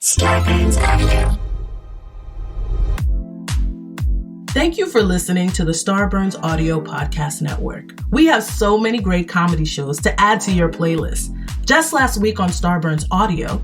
Starburns Audio. Thank you for listening to the Starburns Audio Podcast Network. We have so many great comedy shows to add to your playlist. Just last week on Starburns Audio,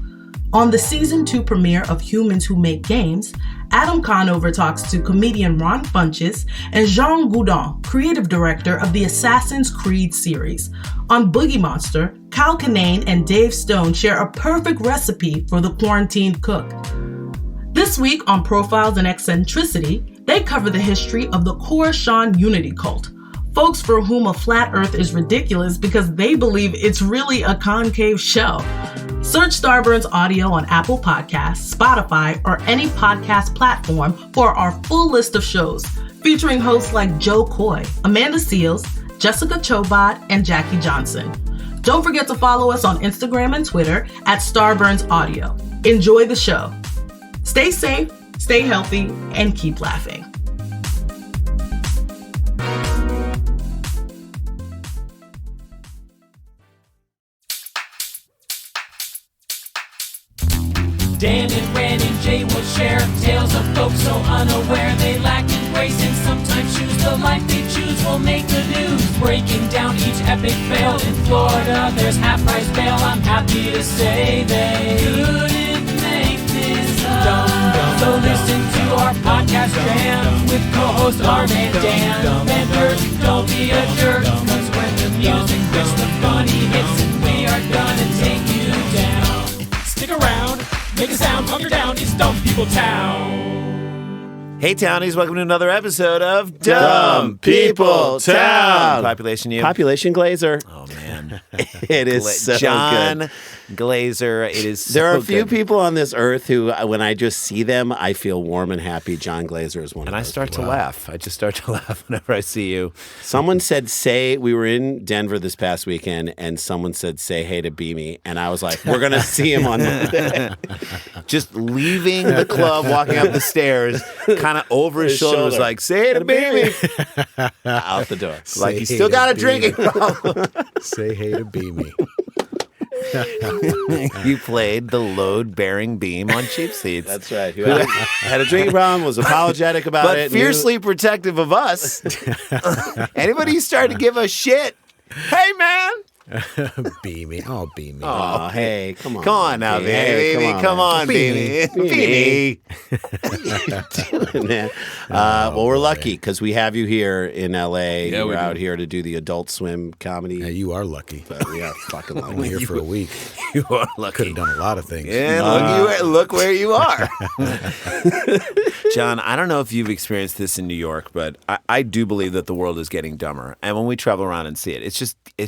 on the Season 2 premiere of Humans Who Make Games, Adam Conover talks to comedian Ron Funches and Jean Goudon, creative director of the Assassin's Creed series. On Boogie Monster, Kyle Kinane and Dave Stone share a perfect recipe for the quarantined cook. This week on Profiles and Eccentricity, they cover the history of the Coruscant Unity cult, folks for whom a flat earth is ridiculous because they believe it's really a concave shell. Search Starburns Audio on Apple Podcasts, Spotify, or any podcast platform for our full list of shows, featuring hosts like Joe Coy, Amanda Seals, Jessica Chobot, and Jackie Johnson. Don't forget to follow us on Instagram and Twitter at Starburns Audio. Enjoy the show. Stay safe, stay healthy, and keep laughing. Dan and Ren and Jay will share tales of folks so unaware they lack in grace and sometimes choose the life they choose will make the news. Breaking down each epic fail in Florida, there's half-price bail. I'm happy to say they couldn't make this up. So listen to our podcast jam with co-host Arm and Dan. Benders, don't be a jerk, cause when the music hits the funny hits and we are gonna take you down. Stick around. Make a sound, hunker down, it's Dumb People Town. Hey, Townies, welcome to another episode of Dumb People Town. Population you? Population Glaser. Oh, man. It is so Jon good. Glaser. It is so There are a few good. people on this earth who, when I just see them, I feel warm and happy. Jon Glaser is one And of I those. start to laugh. I just start to laugh whenever I see you. Someone said, we were in Denver this past weekend, and someone said, say hey to Beamy. And I was like, we're going to see him on Monday. Just leaving the club, walking up the stairs, kind of over his shoulder, was like, say hey to Beamy. Out the door. Like, he's still got a drinking problem. Say hey to Beamy. You played the load-bearing beam on cheap seats. That's right. Who had a drinking problem, was apologetic about But it. fiercely protective of us. Anybody who started to give us shit, hey, man. Beamy. Oh, Beamy. Oh, hey, come on. Come on now, Hey, baby. Come on, baby. Beamy. Beamy. Man. Well, we're lucky because we have you here in L.A. Yeah, we're we out do. here to do the Adult Swim comedy. Yeah, you are lucky. But we are fucking I'm lucky. here for a week. You are Could lucky. have done a lot of things. Yeah, look where you are. John, I don't know if you've experienced this in New York, but I do believe that the world is getting dumber. And when we travel around and see it, it's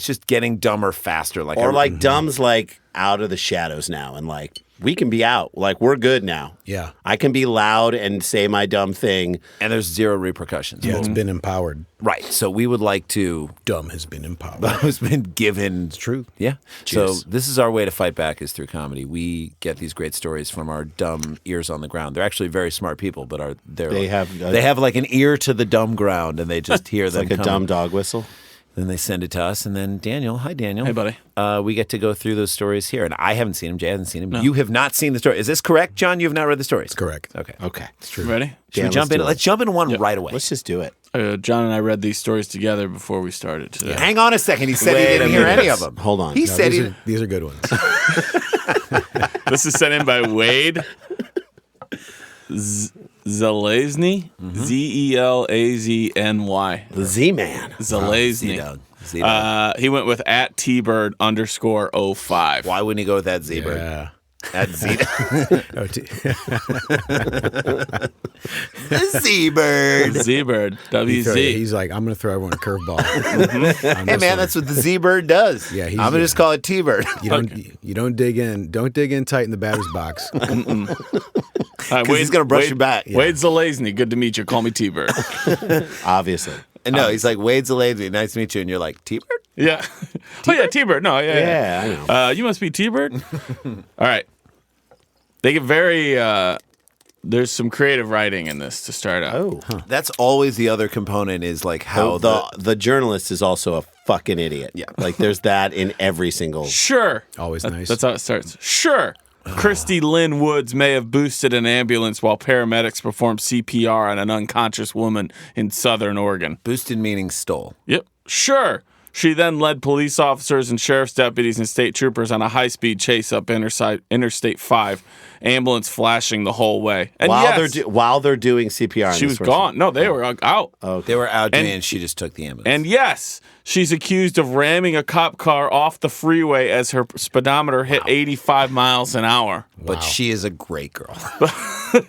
just getting dumber faster. Or like Dumb's like out of the shadows now, and like we can be out. Like we're good now. Yeah. I can be loud and say my dumb thing. and there's zero repercussions. Yeah, it's been empowered. Right. So we would like to. Dumb has been empowered. It's been given. It's true. Yeah. Cheers. So this is our way to fight back is through comedy. We get these great stories from our dumb ears on the ground. They're actually very smart people, but they have like an ear to the dumb ground, and they just hear them Like a coming. dumb dog whistle. Then they send it to us, and then Daniel, hi Daniel. Hey, buddy. We get to go through those stories here, and I haven't seen them. Jay hasn't seen them. No. You have not seen the story. Is this correct, John? You have not read the stories. Correct. Okay. Okay. It's true. Ready? Should Yeah, we jump in? Let's jump into one right away. Let's just do it. John and I read these stories together before we started today. Hang on a second. He said Wait he a didn't hear minute. any of them. Hold on. He No, said These are good ones. This is sent in by Wade Zelazny. Zelazny. The Z-Man. Zelazny. Z-Dog. He went with @tbird_05. Why wouldn't he go with that Z-Bird? Yeah. At Z. Oh, The Z-Bird. Z-Bird. WZ. He's like, I'm going to throw everyone a curveball. Hey man, that's what the Z-Bird does. Yeah, I'm gonna just call it T-Bird. You don't dig in. Don't dig in tight in the batter's box. Because he's gonna brush your back. Wade Zelazny. Good to meet you. Call me T-Bird. Obviously. And no, he's like, Wade's a lady. Nice to meet you. And you're like, T-Bird? Yeah. Oh, yeah, T-Bird. No, yeah. Yeah, I know. You must be T-Bird? All right. They get very, there's some creative writing in this to start out. Oh. That's always the other component is like how the journalist is also a fucking idiot. Yeah. Like there's that in every single. Sure. Always nice. That's how it starts. Sure. Christy Lynn Woods may have boosted an ambulance while paramedics performed CPR on an unconscious woman in Southern Oregon. Boosted meaning stole. Yep, sure. She then led police officers and sheriff's deputies and state troopers on a high-speed chase up Interstate 5, ambulance flashing the whole way. And while they're doing CPR, she was gone. No, they were out. Okay. They were out, and she just took the ambulance. And yes, she's accused of ramming a cop car off the freeway as her speedometer hit 85 miles an hour. But she is a great girl.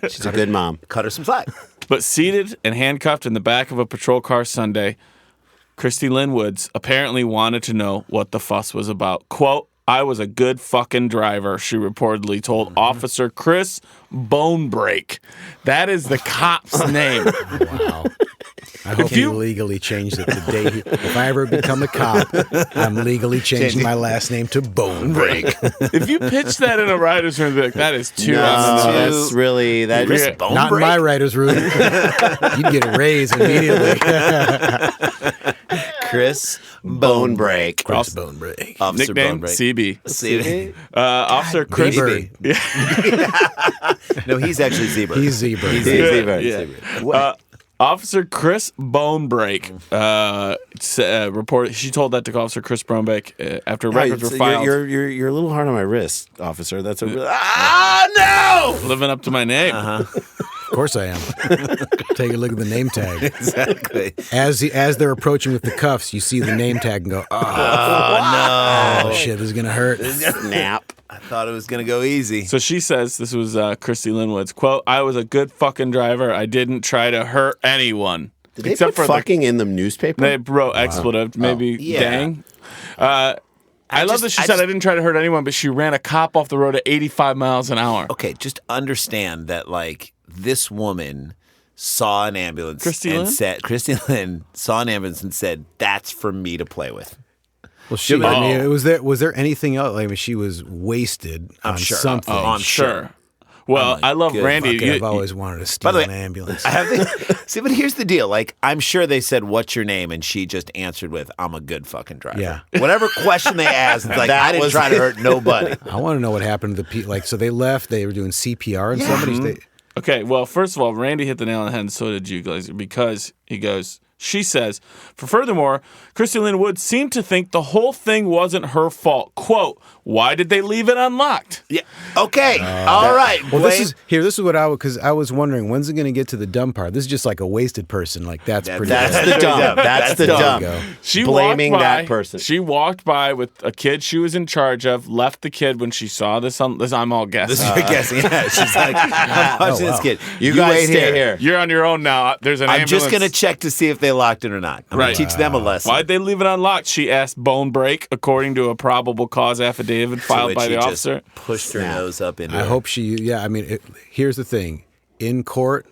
She's a good mom. Cut her some slack. But seated and handcuffed in the back of a patrol car Sunday, Christy Lynn Woods apparently wanted to know what the fuss was about. Quote, I was a good fucking driver, she reportedly told Officer Chris Bonebreak. That is the cop's name. Wow. I hope he legally changed it the day. If I ever become a cop, I'm legally changing my last name to Bonebreak. If you pitch that in a writer's room, like, that is too. That's really that. Not in my writer's room. You'd get a raise immediately. Chris Bonebreak. Chris Bonebreak. Officer Nickname Bonebreak. CB. Officer Chris. No, he's actually Zebra. He's Zebra. He's Zebra. Zebra. Officer Chris Bonebreak reported. She told that to Officer Chris Bonebreak after records were filed. You're a little hard on my wrist, officer. That's a real. No! Living up to my name. Of course I am. Take a look at the name tag. Exactly. As they're approaching with the cuffs, you see the name tag and go, no. Oh, shit, this is going to hurt. Snap. I thought it was going to go easy. So she says, this was Christy Lynn Woods, quote, I was a good fucking driver. I didn't try to hurt anyone. Did they put fucking in the newspaper? They wrote expletive, maybe dang. I love that she said I didn't try to hurt anyone, but she ran a cop off the road at 85 miles an hour. Okay, just understand that, like, this woman saw an ambulance Christy Lynn saw an ambulance and said, that's for me to play with. Well, I mean, was there anything else? I mean, she was wasted on something. I'm sure. Well, I love Randy. I've always wanted to steal an ambulance. See, but here's the deal. Like, I'm sure they said, what's your name? And she just answered with, I'm a good fucking driver. Yeah. Whatever question they asked, it's like, I didn't try to hurt nobody. I want to know what happened to the people. Like, so they left, they were doing CPR and somebody. Okay, well, first of all, Randy hit the nail on the head, and so did you, Glaser, because he goes, she says, furthermore, Christy Lynn Woods seemed to think the whole thing wasn't her fault. Quote, why did they leave it unlocked? Yeah. Okay. All right. Well, this is what because I was wondering, when's it going to get to the dumb part? This is just like a wasted person. Like, that's pretty the dumb. That's the dumb. She blaming that person. She walked by with a kid she was in charge of, left the kid when she saw this. I'm all guessing. This is your guessing. Yeah. She's like, I'm watching this kid. You guys stay here. You're on your own now. There's an ambulance. I'm just going to check to see if they locked it or not. I'm going to teach them a lesson. Why'd they leave it unlocked? She asked Bonebreak, according to a probable cause affidavit filed by the officer. Just pushed her nose up into I hope she, I mean, here's the thing. In court,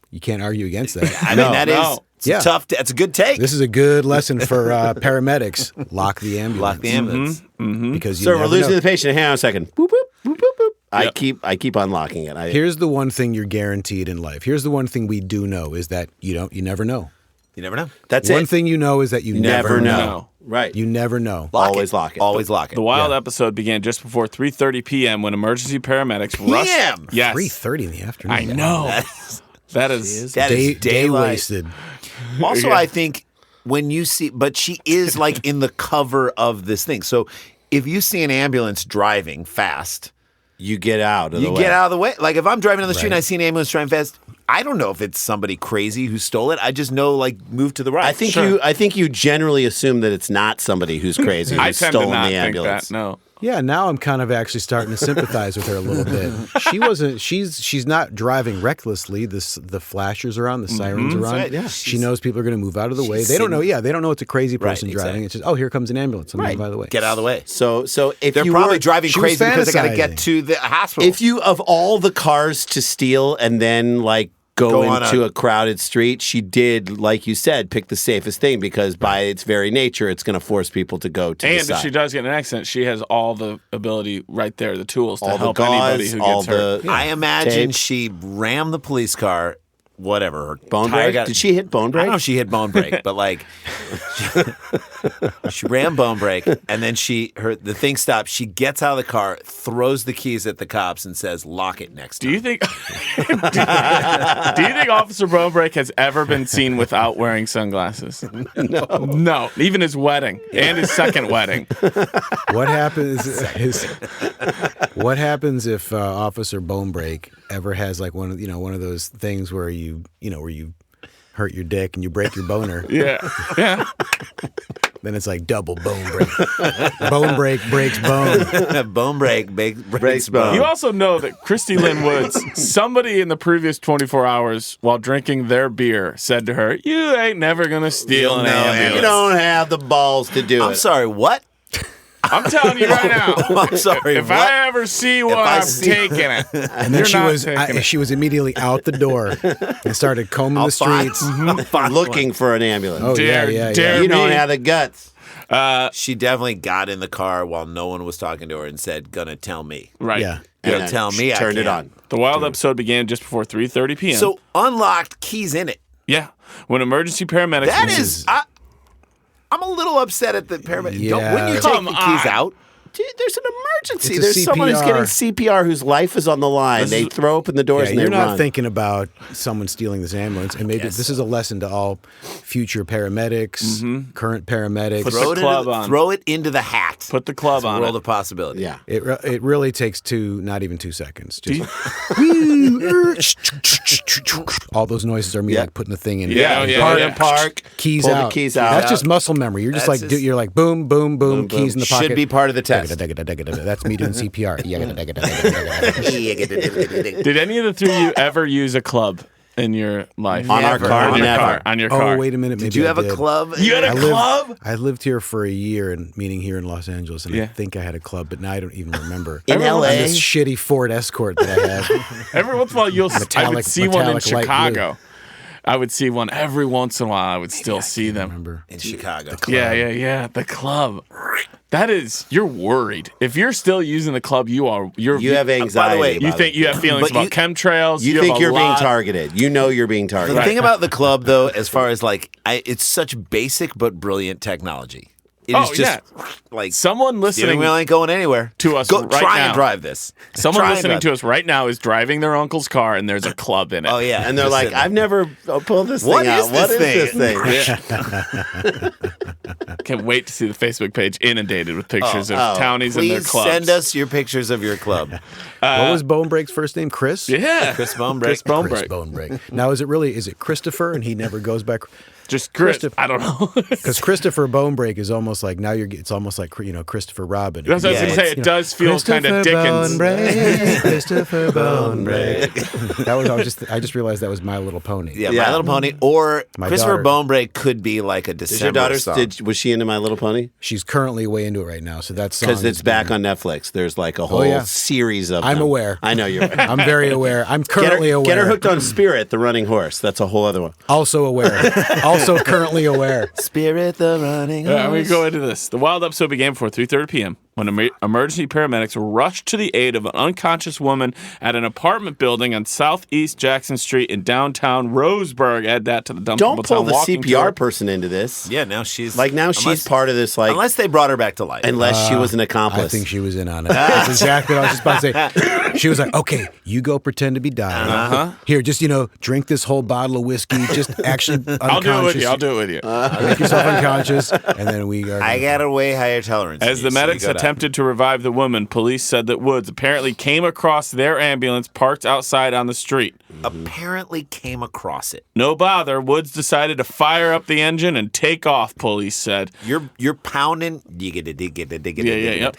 you can't argue against that. I mean, that is tough. That's a good take. This is a good lesson for paramedics. Lock the ambulance. Lock the ambulance. Mm-hmm. Because we're losing the patient. Hang on a second. Boop, boop, boop, boop, boop. I keep unlocking it. Here's the one thing you're guaranteed in life. Here's the one thing we do know is that you never know. You never know. That's one thing you know is that you never know. Right. You never know. Always lock it. Always lock it. The wild episode began just before 3:30 p.m. when emergency paramedics rushed. Yes. 3:30 in the afternoon. I know. That is day wasted. Also, I think when you see, but she is like in the cover of this thing. So if you see an ambulance driving fast, you get out of the way. You get out of the way. Like if I'm driving on the street and I see an ambulance driving fast, I don't know if it's somebody crazy who stole it. I just know, like, move to the right. I think you generally assume that it's not somebody who's crazy who's stolen the ambulance. Think that, no. Yeah, now I'm kind of actually starting to sympathize with her a little bit. She's not driving recklessly. The flashers are on, the sirens are on. Right, yeah. She knows people are going to move out of the way. They don't know. Yeah, they don't know it's a crazy person driving. It's just, here comes an ambulance. I'm moving out of the way. Get out of the way. So if they're probably driving crazy because they got to get to the hospital. If you, of all the cars to steal and then like go into a crowded street, she did, like you said, pick the safest thing because by its very nature, it's going to force people to go to the side. And if she does get in an accident, she has all the ability right there, the tools to help anybody who gets hurt. I imagine she rammed the police car whatever. Her Bonebreak? Did she hit Bonebreak? I don't know if she hit Bonebreak, but like she ran Bonebreak, and then the thing stops. She gets out of the car, throws the keys at the cops, and says, "Lock it next time." Do you think Officer Bonebreak has ever been seen without wearing sunglasses? No. Even his wedding and his second wedding. What happens if Officer Bonebreak ever has like one of those things where you hurt your dick and you break your boner? Yeah. Then it's like double bone break. Bone break breaks bone. Bone break breaks bone. You also know that Christy Lynn Woods, somebody in the previous 24 hours while drinking their beer said to her, "You ain't never going to steal an ambulance. You don't have the balls to do it." I'm sorry, what? I'm telling you right now. I'm sorry, if what? I ever see one, I'm taking it. And then she was immediately out the door and started combing the streets. Looking for an ambulance. Oh, Dare You don't have the guts. She definitely got in the car while no one was talking to her and said, "Gonna tell me." Right. Yeah. Gonna tell me. Turned it on. The wild episode began just before 3:30 p.m. So unlocked, keys in it. Yeah. When emergency paramedics... That is... I'm a little upset at the paramedic. Yeah. When you take the keys out... Dude, there's an emergency. It's a There's someone who's getting CPR. CPR whose life is on the line. They throw open the doors and they you're not run. thinking about someone stealing this ambulance. And maybe this is a lesson to all future paramedics, current paramedics. Throw it into the hat. Put the club It's a on world it. of possibility. Yeah. It really takes not even 2 seconds. Just all those noises are me like putting the thing in. Park. Keys Pull out. the keys out. That's just muscle memory. You're just you're like boom, boom, boom, keys in the pocket. Should be part of the test. That's me doing CPR. Did any of the three of you ever use a club in your life? On our car? On your car. Oh, wait a minute. Maybe Did you I have a did. club? You had a club? I lived here for a year, meaning here in Los Angeles, and I think I had a club, but now I don't even remember. In On LA? this shitty Ford Escort that I had. Every once in a while, I would see one in metallic light Chicago. I would see one every once in a while. I would still see them. Remember? In Chicago. Yeah. The club. That is, you're worried. If you're still using the club, you have anxiety. By the way, you think you have feelings about chemtrails. You think you're being targeted. You know you're being targeted. The thing about the club, though, as far as it's such basic but brilliant technology. It is just like someone listening. Steering wheel ain't going anywhere. To us right try now. and drive this. Someone listening to us right now is driving their uncle's car and there's a club in it. Oh yeah, and they're like, "I've never pulled this What thing is out. What is this this thing?" Can't wait to see the Facebook page inundated with pictures of townies and their Please clubs. send us your pictures of your club. What was Bonebreak's first name? Chris? Yeah. Chris Bonebreak. Chris Bonebreak. Chris Bonebreak. Now, is it Christopher and he never goes back? Just Chris. I don't know. Because Christopher Bonebreak is almost like, it's almost like, Christopher Robin. That's what I was going to say. It does feel kind of Dickens. Christopher Bonebreak. I just realized that was My Little Pony. Yeah, My Little Pony. Or My Christopher daughter. Bonebreak could be like a December song. Was she into My Little Pony? She's currently way into it right now. So that's because it's back on Netflix. There's like a whole series of. I'm them. aware. I know you're. I'm very aware. I'm currently aware. Get her hooked on Spirit, the running horse. That's a whole other one. Also aware. Also currently aware. Spirit, the running horse. I'm going to go into this. The wild episode began before 3:30 p.m. when emergency paramedics rushed to the aid of an unconscious woman at an apartment building on Southeast Jackson Street in downtown Roseburg. Add that to the dump. Don't pull the CPR person into this. Yeah, now she's she's part of this. Like unless they brought her back to life. Unless she was an accomplice. I think she was in on it. That's exactly what I was just about to say. She was like, "Okay, you go pretend to be dying. Here, just drink this whole bottle of whiskey. Just actually unconscious. I'll do it with you. Make yourself unconscious, and then we are." I got a way higher tolerance. As the medics attempted to revive the woman, police said that Woods apparently came across their ambulance parked outside on the street. Apparently came across it. No bother. Woods decided to fire up the engine and take off, police said. You're pounding. Yeah.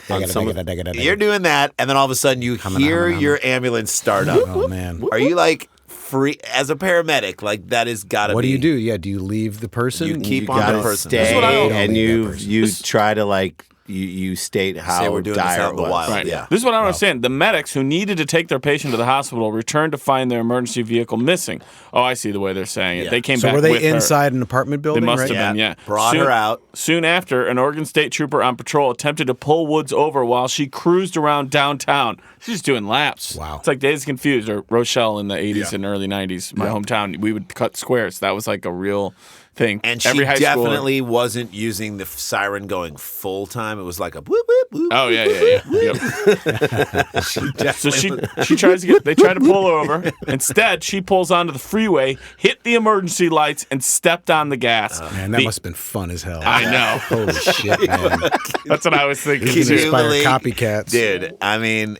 You're doing that, and then all of a sudden you hear your ambulance start up. Oh man. Are you like free as a paramedic? Like that has got to be. What do you do? Yeah, do you leave the person? You keep on the person. Stay, and you try to like you state how Say we're doing this dire out it in the was. wild. Right. Yeah. This is what I don't understand. The medics who needed to take their patient to the hospital returned to find their emergency vehicle missing. Oh, I see the way they're saying it. Yeah. They came So back were they with her. inside an apartment They building? must right? have been, yeah. Brought her out. Soon after, an Oregon State trooper on patrol attempted to pull Woods over while she cruised around downtown. She's just doing laps. Wow. It's like Days Confused or Rochelle in the 80s and early 90s. My hometown, we would cut squares. That was like a real thing. And she Every high definitely wasn't using the siren going full time. It was like a whoop, whoop, whoop. Oh yeah. Yep. So she tries to they try to pull her over. Instead, she pulls onto the freeway, hit the emergency lights, and stepped on the gas. Man, that must have been fun as hell. I know. Holy shit, man. That's what I was thinking. These too. inspire believe- copycats. Dude, I mean,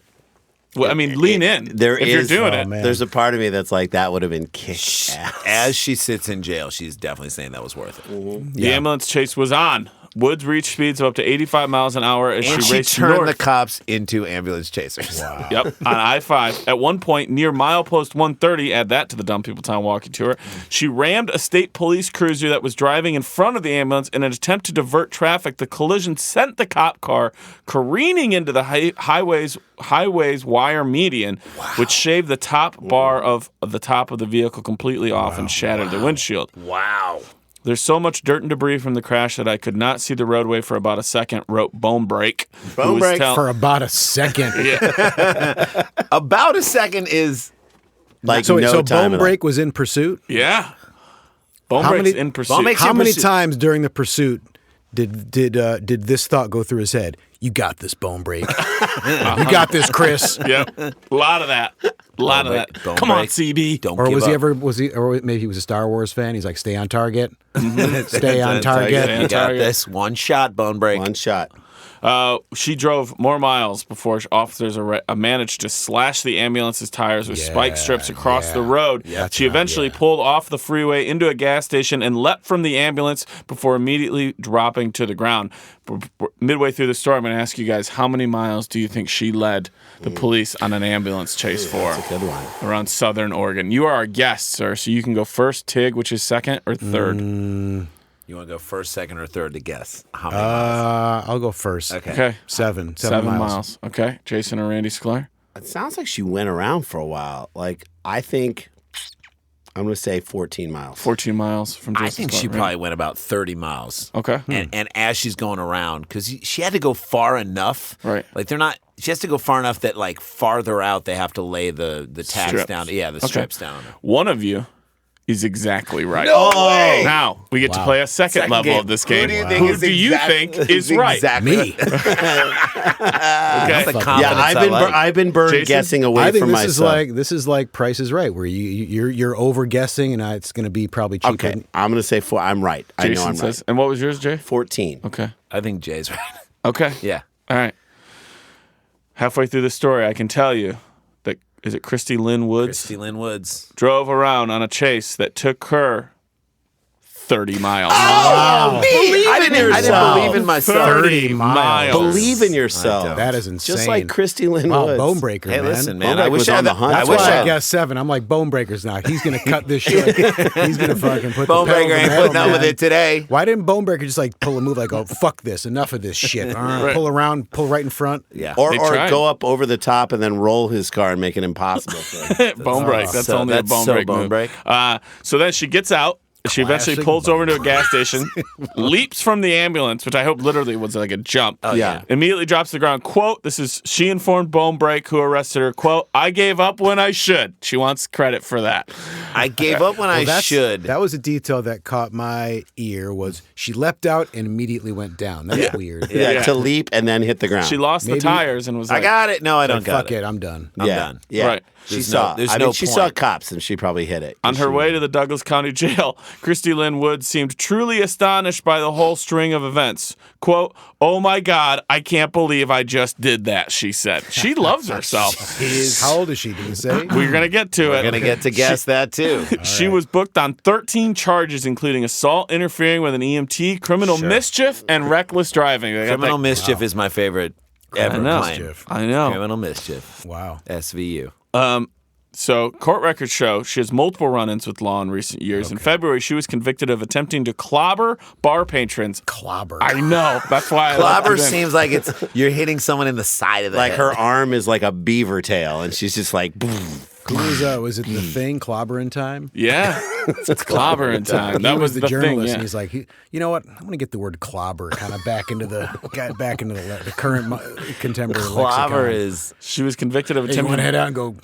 Well, I mean, lean in. There if is- you're doing oh, it. man. There's a part of me that's like, that would have been kicked ass. as she sits in jail, she's definitely saying that was worth it. The ambulance chase was on. Woods reached speeds of up to 85 miles an hour as And she she raced turned north. the cops into ambulance chasers. Wow. Yep, on I-5. At one point near milepost 130, add that to the Dumb People Town walking tour, she rammed a state police cruiser that was driving in front of the ambulance in an attempt to divert traffic. The collision sent the cop car careening into the highway's wire median, which shaved the top bar of the top of the vehicle completely off and shattered the windshield. Wow. There's so much dirt and debris from the crash that I could not see the roadway for about a second, wrote Bonebreak. Bonebreak For about a second. About a second is Like, So, no so time at all. Bonebreak was in pursuit? Yeah. Bonebreak's many- in pursuit. Bonebreak's How in many pursuit. times during the pursuit did this thought go through his head? You got this, Bonebreak. You got this, Chris. Yep. A lot of that. A lot of that. Bonebreak. Come on, CB. Don't Or give was up. he ever? Or maybe he was a Star Wars fan. He's like, stay on target. Stay on target. Stay on You got target. this. One shot, Bonebreak. One shot. She drove more miles before officers managed to slash the ambulance's tires with spike strips across the road. She eventually pulled off the freeway into a gas station and leapt from the ambulance before immediately dropping to the ground. Midway through the story, I'm going to ask you guys, how many miles do you think she led the police on an ambulance chase for? That's a good one. Around Southern Oregon. You are our guest, sir, so you can go first, Tig, which is second, or third. You want to go first, second, or third to guess? How many miles? I'll go first. Okay. Seven 7 miles. miles. Okay. Jason or Randy Sklar? It sounds like she went around for a while. Like, I think I'm going to say 14 miles. 14 miles from Jason I think Sklar, she right? probably went about 30 miles. Okay. And as she's going around, because she had to go far enough. Right. Like they're not. She has to go far enough that like farther out they have to lay the tags Strips. down. Yeah, the strips down on her. One of you is exactly right. No way! Now we get to play a second level game. of this Who game. do you think Who is do you exact- think is right? Exactly. Me. Okay. That's the Yeah, confidence I like. I've been burned Jason? guessing away I think from this myself. is like Price is Right, where you're over guessing, and it's going to be probably cheaper. Okay, I'm going to say 4. I'm right. I know Jason I'm says. right. And what was yours, Jay? 14. Okay. I think Jay's right. Okay. Yeah. All right. Halfway through the story, I can tell you that is it Christy Lynn Woods Christy Lynn Woods. drove around on a chase that took her 30 miles. Oh, me! I didn't believe in myself. 30 miles. Believe in yourself. That is insane. Just like Christy Lynn Wow, Woods. Bonebreaker, Hey, man. listen, man. Bonebreak I wish was I on had the hunt. That's I wish why I I guessed 7. I'm like, Bonebreaker's not. He's going to cut this shit. He's going to fucking put the pedal to Bonebreaker the ain't metal, putting up with man. it today. Why didn't Bonebreaker just like pull a move like, oh, fuck this, enough of this shit. Pull around, pull right in front. Yeah. Or They tried. go up over the top and then roll his car and make it impossible for him. Bonebreak. That's so- only that's a so Bonebreak move. Bonebreak. So then she gets out. She eventually Classic pulls over into a gas station, leaps from the ambulance, which I hope literally was like a jump. Oh, yeah. Immediately drops to the ground. Quote, she informed Bonebreak, who arrested her, quote, I gave up when I should. She wants credit for that. I gave up when I should. That was a detail that caught my ear. Was she leapt out and immediately went down? That's weird. Yeah, to leap and then hit the ground. She lost Maybe- the tires and was I like, got it. No, I don't Like, got fuck it. it, I'm done. I'm yeah. done. Yeah. Right. She There's saw. no- there's I no mean, she saw point. cops and she probably hit it. On her way to the Douglas County Jail, Christy Lynn Woods seemed truly astonished by the whole string of events. Quote, oh my God, I can't believe I just did that, she said. She loves herself. How old is she? Did you say? We're going to get to it. We're gonna get to guess that too. She was booked on 13 charges, including assault, interfering with an EMT, criminal mischief, and reckless driving. They got Criminal that- mischief is my favorite ever I know. claim. I know. Criminal mischief. Wow. SVU. So, court records show she has multiple run-ins with law in recent years. In February, she was convicted of attempting to clobber bar patrons. Clobber. I know. That's why I Clobber left it in. seems like you're hitting someone in the side of the Like head. her arm is like a beaver tail, and she's just like, boom. Who was it the thing, Clobber in Time? Yeah. It's clobber in time. That He was the the journalist, thing, yeah. and he's like, you know what? I'm going to get the word clobber kind of back into the current contemporary Clobber lexicon. is. She was convicted of Hey, you attempting want to head out and go?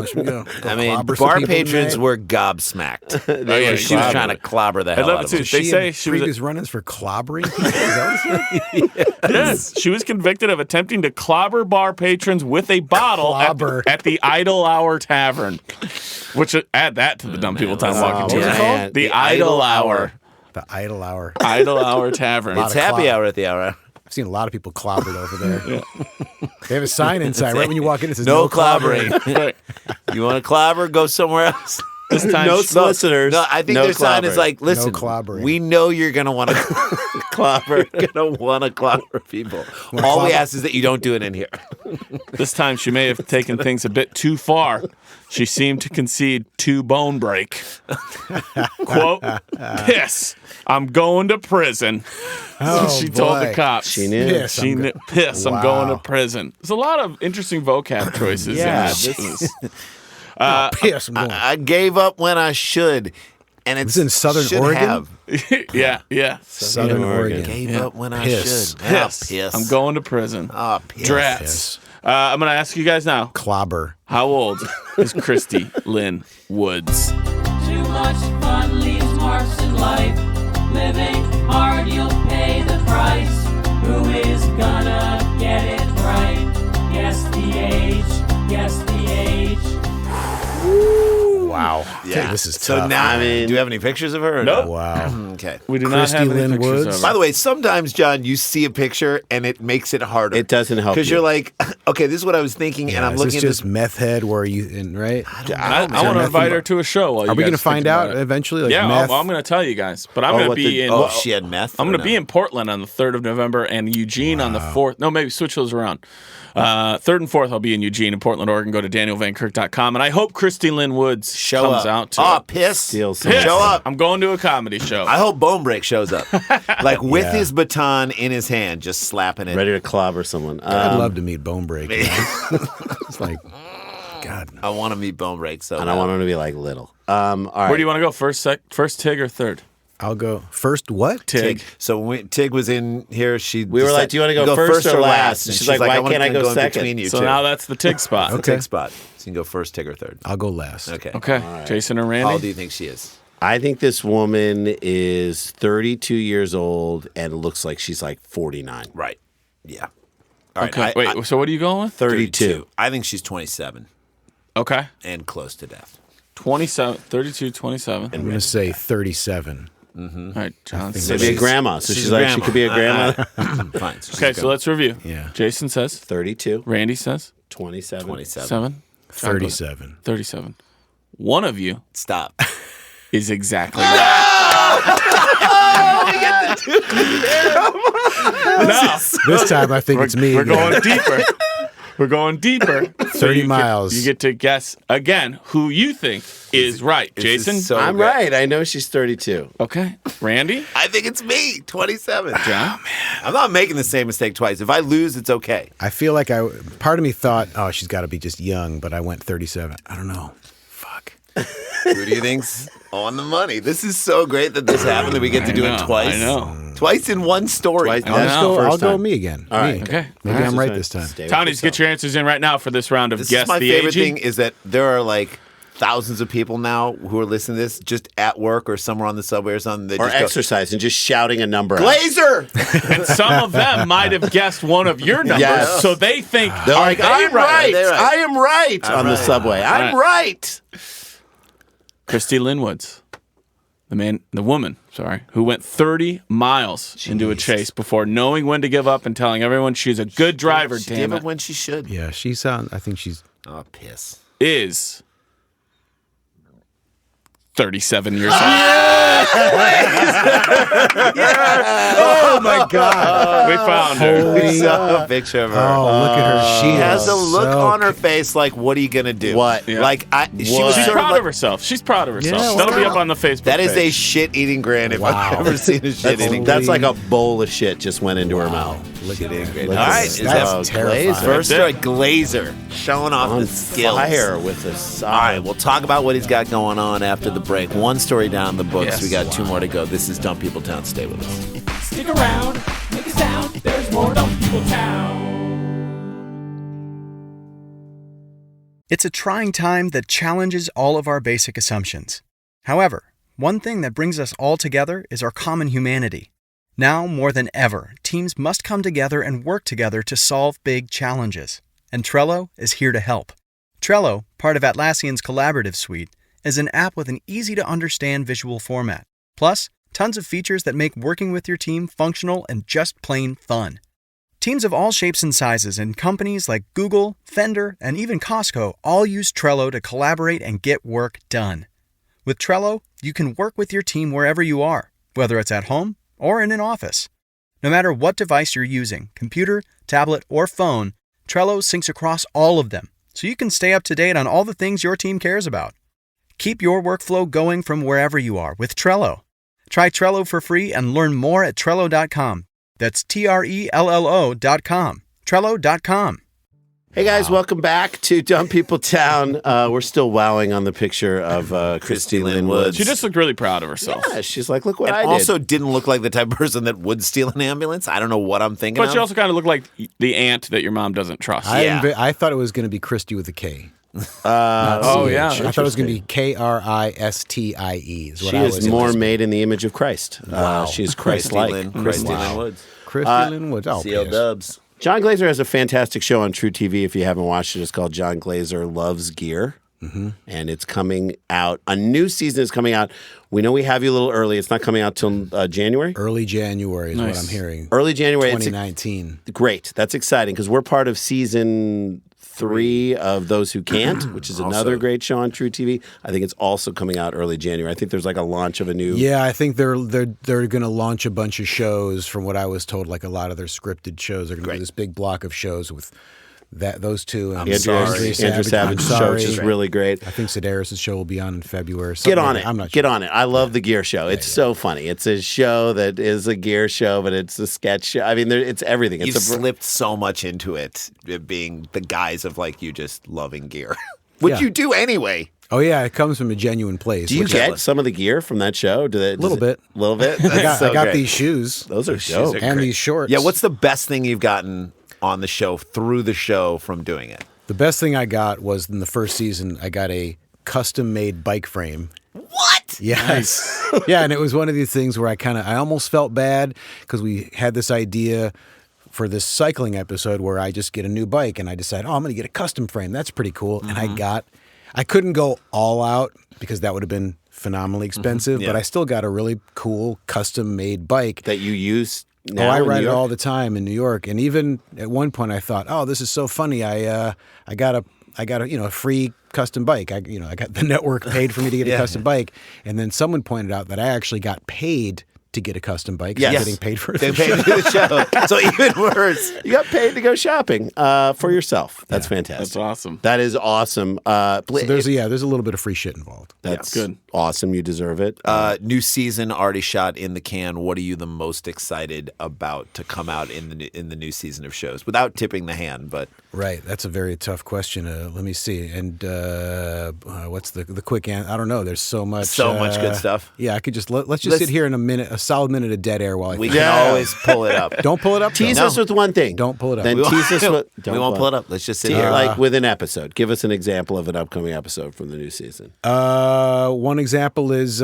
Should we go I mean, clobber some bar people patrons tonight? were gobsmacked. Oh, yeah, She was trying to clobber the hell love out it of too. them. They say in she was previous run-ins for clobbering people? Is that what Yes, she was convicted of attempting to clobber bar patrons with a bottle at the Idle Hour Tavern. Which add that to the dumb people time walking tour. was it called? The Idle Hour. The Idle Hour. Idle Hour Tavern. It's happy hour at the hour. I've seen a lot of people clobbered over there. They have a sign inside right when you walk in. It says No no clobbering. clobbering. Right. You want to clobber? Go somewhere else. This time, No solicitors. No, I think no their sign is clobbering. like, listen, clobbering. we know you're going to want to clobber. You're going to want to clobber people. All we ask is that you don't do it in here. this time she may have taken things a bit too far. She seemed to concede to Bonebreak. Quote, piss, I'm going to prison. Oh, she told the boy. cops. She knew. Yes, She I'm knew, go- piss, I'm going to Wow. prison. There's a lot of interesting vocab choices Yeah, in this. Piss, I'm going. I gave up when I should. And it's in Southern should Oregon? have. Yeah. Southern Oregon. Gave up when Piss. I should. Piss. Piss. I'm going to prison. Oh, piss. Drats. Piss. I'm going to ask you guys now. Clobber. How old is Christy Lynn Woods? Too much fun leaves marks in life. Living hard, you'll pay the price. Who is gonna get it right? Guess the age, guess the age. Wow. Yeah. This is So tough. now, do you have any pictures of her? Or Nope. No? Wow. Okay. We do Christy not have any Lynn pictures Woods? of By her. the way, sometimes, John, you see a picture and it makes it harder. It doesn't help Because you. you're like, okay, this is what I was thinking, and I'm Is looking this at just this. meth head where you in right? I want to invite her to a show. While Are we going gonna to find out eventually? Like Yeah, meth? I'm going to tell you guys. But I'm going to what be the- in. Oh, she had meth? I'm or going to be no? in Portland on the 3rd of November and Eugene on the 4th. No, maybe switch those around. 3rd and 4th, I'll be in Eugene and Portland, Oregon. Go to danielvankirk.com. And I hope Christy Lynn Woods Show comes up. out to Oh, it. piss. Steal some. Piss. Show up. I'm going to a comedy show. I hope Bonebreak shows up. Like with Yeah. his baton in his hand, just slapping it. Ready to clobber someone. I'd love to meet Bonebreak. You know? It's like, God. I want to meet Bonebreak so and I want him to be like little. All right. Where do you want to go? First Tig or third? I'll go first. What? Tig. So when Tig was in here, We were like, do you want to go first or last? And She's like, why wanna can't I go in second? between you So two. now that's the Tig spot. the Tig spot. So you can go first, Tig, or third. I'll go last. Okay. Okay. Jason or How Randy? old do you think she is? I think this woman is 32 years old and looks like she's like 49. Right. Yeah. All right. Okay. Wait, so what are you going with? 32. I think she's 27 Okay. and close to death. 27, 32, 27. I'm gonna say 37. All right, John. Could be a grandma. So she's like, she could be a grandma. Fine. So she's Okay, so let's review. Yeah. Jason says, 32, Randy says, 27. 27. 7. John goes, 37. 37. One of you Stop. is exactly right. No, This time I think it's me. we're again. going deeper. We're going deeper. 30 miles. You get to guess again who you think is right. This Jason? is so I'm good. right. I know she's 32. Okay. Randy? I think it's me, 27. John? I'm not making the same mistake twice. If I lose, it's okay. I feel like part of me thought, oh, she's got to be just young, but I went 37. I don't know. Fuck. Who do you think's on the money? This is so great that this happened that we get to do it twice. I know. Twice in one story. Twice. I That's know. the 1st I'll go time. me again. All right. Me. Okay. Maybe All right. I'm right this time. Stay with Townies, get yourself. your answers in right now for this round of This Guess is my the favorite Aging. thing is that there are like thousands of people now who are listening to this just at work or somewhere on the subway or something. They Or just go, exercise and just shouting a number out. Glaser! And some of them might have guessed one of your numbers, Yes. so they think, They're are like, they I'm right. They're right. I am right on the right. subway. I'm All right. Christy Lynn Woods, the woman, who went 30 miles into a chase before knowing when to give up and telling everyone she's a good driver, She damn gave it, it when she should. Yeah, I think she's Oh, piss. is 37 years old. Oh my God! We found her. We saw a picture of her. Oh, look at her. She has a look so on her face like, what are you going to do? What? Yeah. Like, she was She's sort of proud like, of herself. She's proud of herself. Yeah, That'll be wow. up on the Facebook that is a page. shit-eating grin if Wow. I've ever seen a shit-eating grin. That's like a bowl of shit just went into her mouth. Look at that. All right, is That's that terrifying. First, Glaser showing off On the skills. fire with a All right, we'll talk about what he's got going on after the break. One story down the books. Yes. We got two more to go. This is Dumb People Town. Stay with us. Stick around, make a sound. There's more Dumb People Town. It's a trying time that challenges all of our basic assumptions. However, one thing that brings us all together is our common humanity. Now, more than ever, teams must come together and work together to solve big challenges. And Trello is here to help. Trello, part of Atlassian's collaborative suite, is an app with an easy-to-understand visual format. Plus, tons of features that make working with your team functional and just plain fun. Teams of all shapes and sizes and companies like Google, Fender, and even Costco all use Trello to collaborate and get work done. With Trello, you can work with your team wherever you are, whether it's at home or in an office. No matter what device you're using, computer, tablet, or phone, Trello syncs across all of them, so you can stay up to date on all the things your team cares about. Keep your workflow going from wherever you are with Trello. Try Trello for free and learn more at Trello.com. That's Trello.com. Trello.com. Hey guys, welcome back to Dumb People Town. We're still wowing on the picture of Christy Lynn Woods. She just looked really proud of herself. Yeah, she's like, look what And I did. also didn't look like the type of person that would steal an ambulance. I don't know what I'm thinking But of. she also kind of looked like the aunt that your mom doesn't trust. I thought it was going to be Christy with a K. Oh, yeah. I thought it was going to be Kristie. Is what She I was is more anticipating. made in the image of Christ. She's Christ-like. Christy Lynn Woods. Christy Lynn Woods. Oh, CL yes. Dubs. Jon Glaser has a fantastic show on True TV. If you haven't watched it, it's called Jon Glaser Loves Gear. Mm-hmm. And it's coming out. A new season is coming out. We know we have you a little early. It's not coming out till January. Early January is what I'm hearing. Early January. 2019. Great. That's exciting because we're part of season 3 of Those Who Can't, which is another great show on True TV. I think it's also coming out early January. I think there's like a launch of a new. Yeah, I think they're going to launch a bunch of shows. From what I was told, like a lot of their scripted shows are going to do this big block of shows with those two. And Andrew Savage's show, which is really great. I think Sedaris' show will be on in February. Get on it. I'm not sure. Get on it. I love the gear show. It's so funny. It's a show that is a gear show, but it's a sketch show. I mean, it's everything. You've slipped so much into it being the guise of like you just loving gear. Which you do anyway. Oh yeah, it comes from a genuine place. Do you get some of the gear from that show? A little bit. A little bit? I got these shoes. Those are dope. And these shorts. Yeah, what's the best thing you've gotten on the show, through the show, from doing it? The best thing I got was in the first season, I got a custom-made bike frame. What? Yes. Yeah, and it was one of these things where I almost felt bad because we had this idea for this cycling episode where I just get a new bike and I decide, I'm going to get a custom frame. That's pretty cool. Mm-hmm. And I couldn't go all out because that would have been phenomenally expensive, but I still got a really cool custom-made bike. That you use now I in ride New it York? all the time in New York. And even at one point I thought, this is so funny. I got a free custom bike. I got the network paid for me to get a custom bike. And then someone pointed out that I actually got paid to get a custom bike. Yes. Getting paid for it. They paid to do the show. So even worse. You got paid to go shopping for yourself. That's fantastic. That's awesome. That is awesome. So there's a little bit of free shit involved. That's good. Awesome. You deserve it. New season already shot in the can. What are you the most excited about to come out in the new season of shows? Without tipping the hand, but Right. That's a very tough question. Let me see. And what's the quick answer? I don't know. There's so much. much good stuff. Yeah, I could just let's sit here in a solid minute of dead air while I we think. can always pull it up. Don't pull it up. Tease though. us with one thing. Don't pull it up. Then We tease us with. We won't pull it up. Let's just sit here. Like with an episode. Give us an example of an upcoming episode from the new season. One example is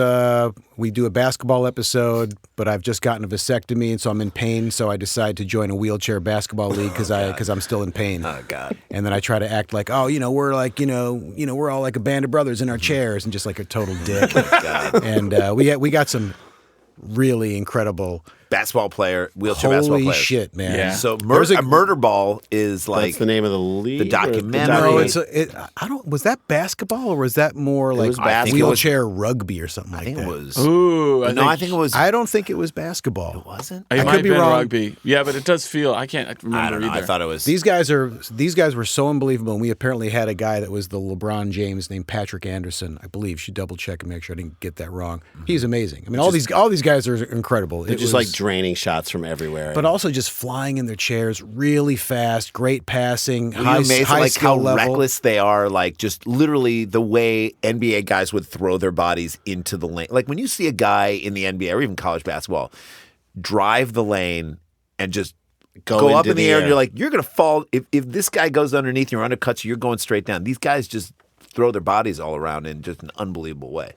we do a basketball episode, but I've just gotten a vasectomy, and so I'm in pain. So I decide to join a wheelchair basketball league because I'm still in pain. Oh God! And then I try to act like, we're like, we're all like a band of brothers in our chairs, and just like a total dick. God. And we got some really incredible basketball player, wheelchair basketball player. Holy shit, man! Yeah. So a murder ball is like that's the name of the league. The documentary. No, I don't. Was that basketball or was that more like wheelchair rugby or something like that? I think it was. Ooh, I think it was. I don't think it was basketball. It wasn't. It I might could be have been wrong. rugby. Yeah, but it does feel. I can't remember I don't know. either. I thought it was. These guys were so unbelievable, and we apparently had a guy that was the LeBron James named Patrick Anderson, I believe. Should double check and make sure I didn't get that wrong. He's amazing. I mean, all these guys are incredible. They're just like draining shots from everywhere, but also just flying in their chairs really fast, great passing, high amazing, like skill how level. reckless they are, like just literally the way NBA guys would throw their bodies into the lane. Like when you see a guy in the NBA or even college basketball drive the lane and just go up in the air, and you're like, you're gonna fall. If this guy goes underneath you or undercuts you, you're going straight down. These guys just throw their bodies all around in just an unbelievable way.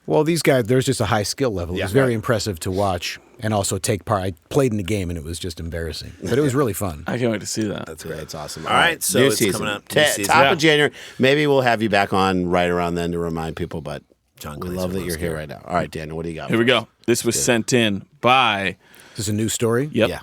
Well, these guys, there's just a high skill level. It was very impressive to watch and also take part. I played in the game, and it was just embarrassing. But it was really fun. I can't wait to see that. That's great. It's awesome. All right, so new it's season. coming up. Top of January. Maybe we'll have you back on right around then to remind people, but Jon we Glaser love that you're loves here Gary. right now. All right, Daniel, what do you got? Here we go. This was sent in by Is this a new story? Yep.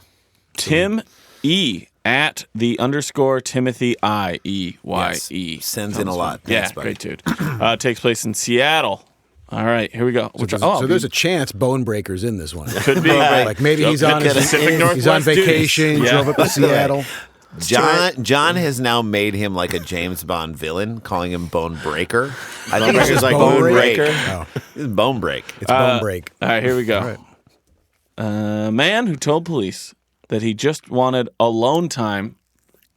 Tim E. at the _ Timothy IEYE. Yes. Sends in a lot. Yeah, Thanks, buddy. great dude. Takes place in Seattle. All right, here we go. So there's a chance Bonebreaker's in this one. Could be. Like maybe he's on Pacific he's Northwest on vacation, duties. drove up to Seattle. John has now made him like a James Bond villain, calling him Bonebreaker. I think it's Bonebreaker's just like Bone Bonebreaker. Oh, It's Bonebreak. it's Bonebreak. All right, here we go. All right. A man who told police that he just wanted alone time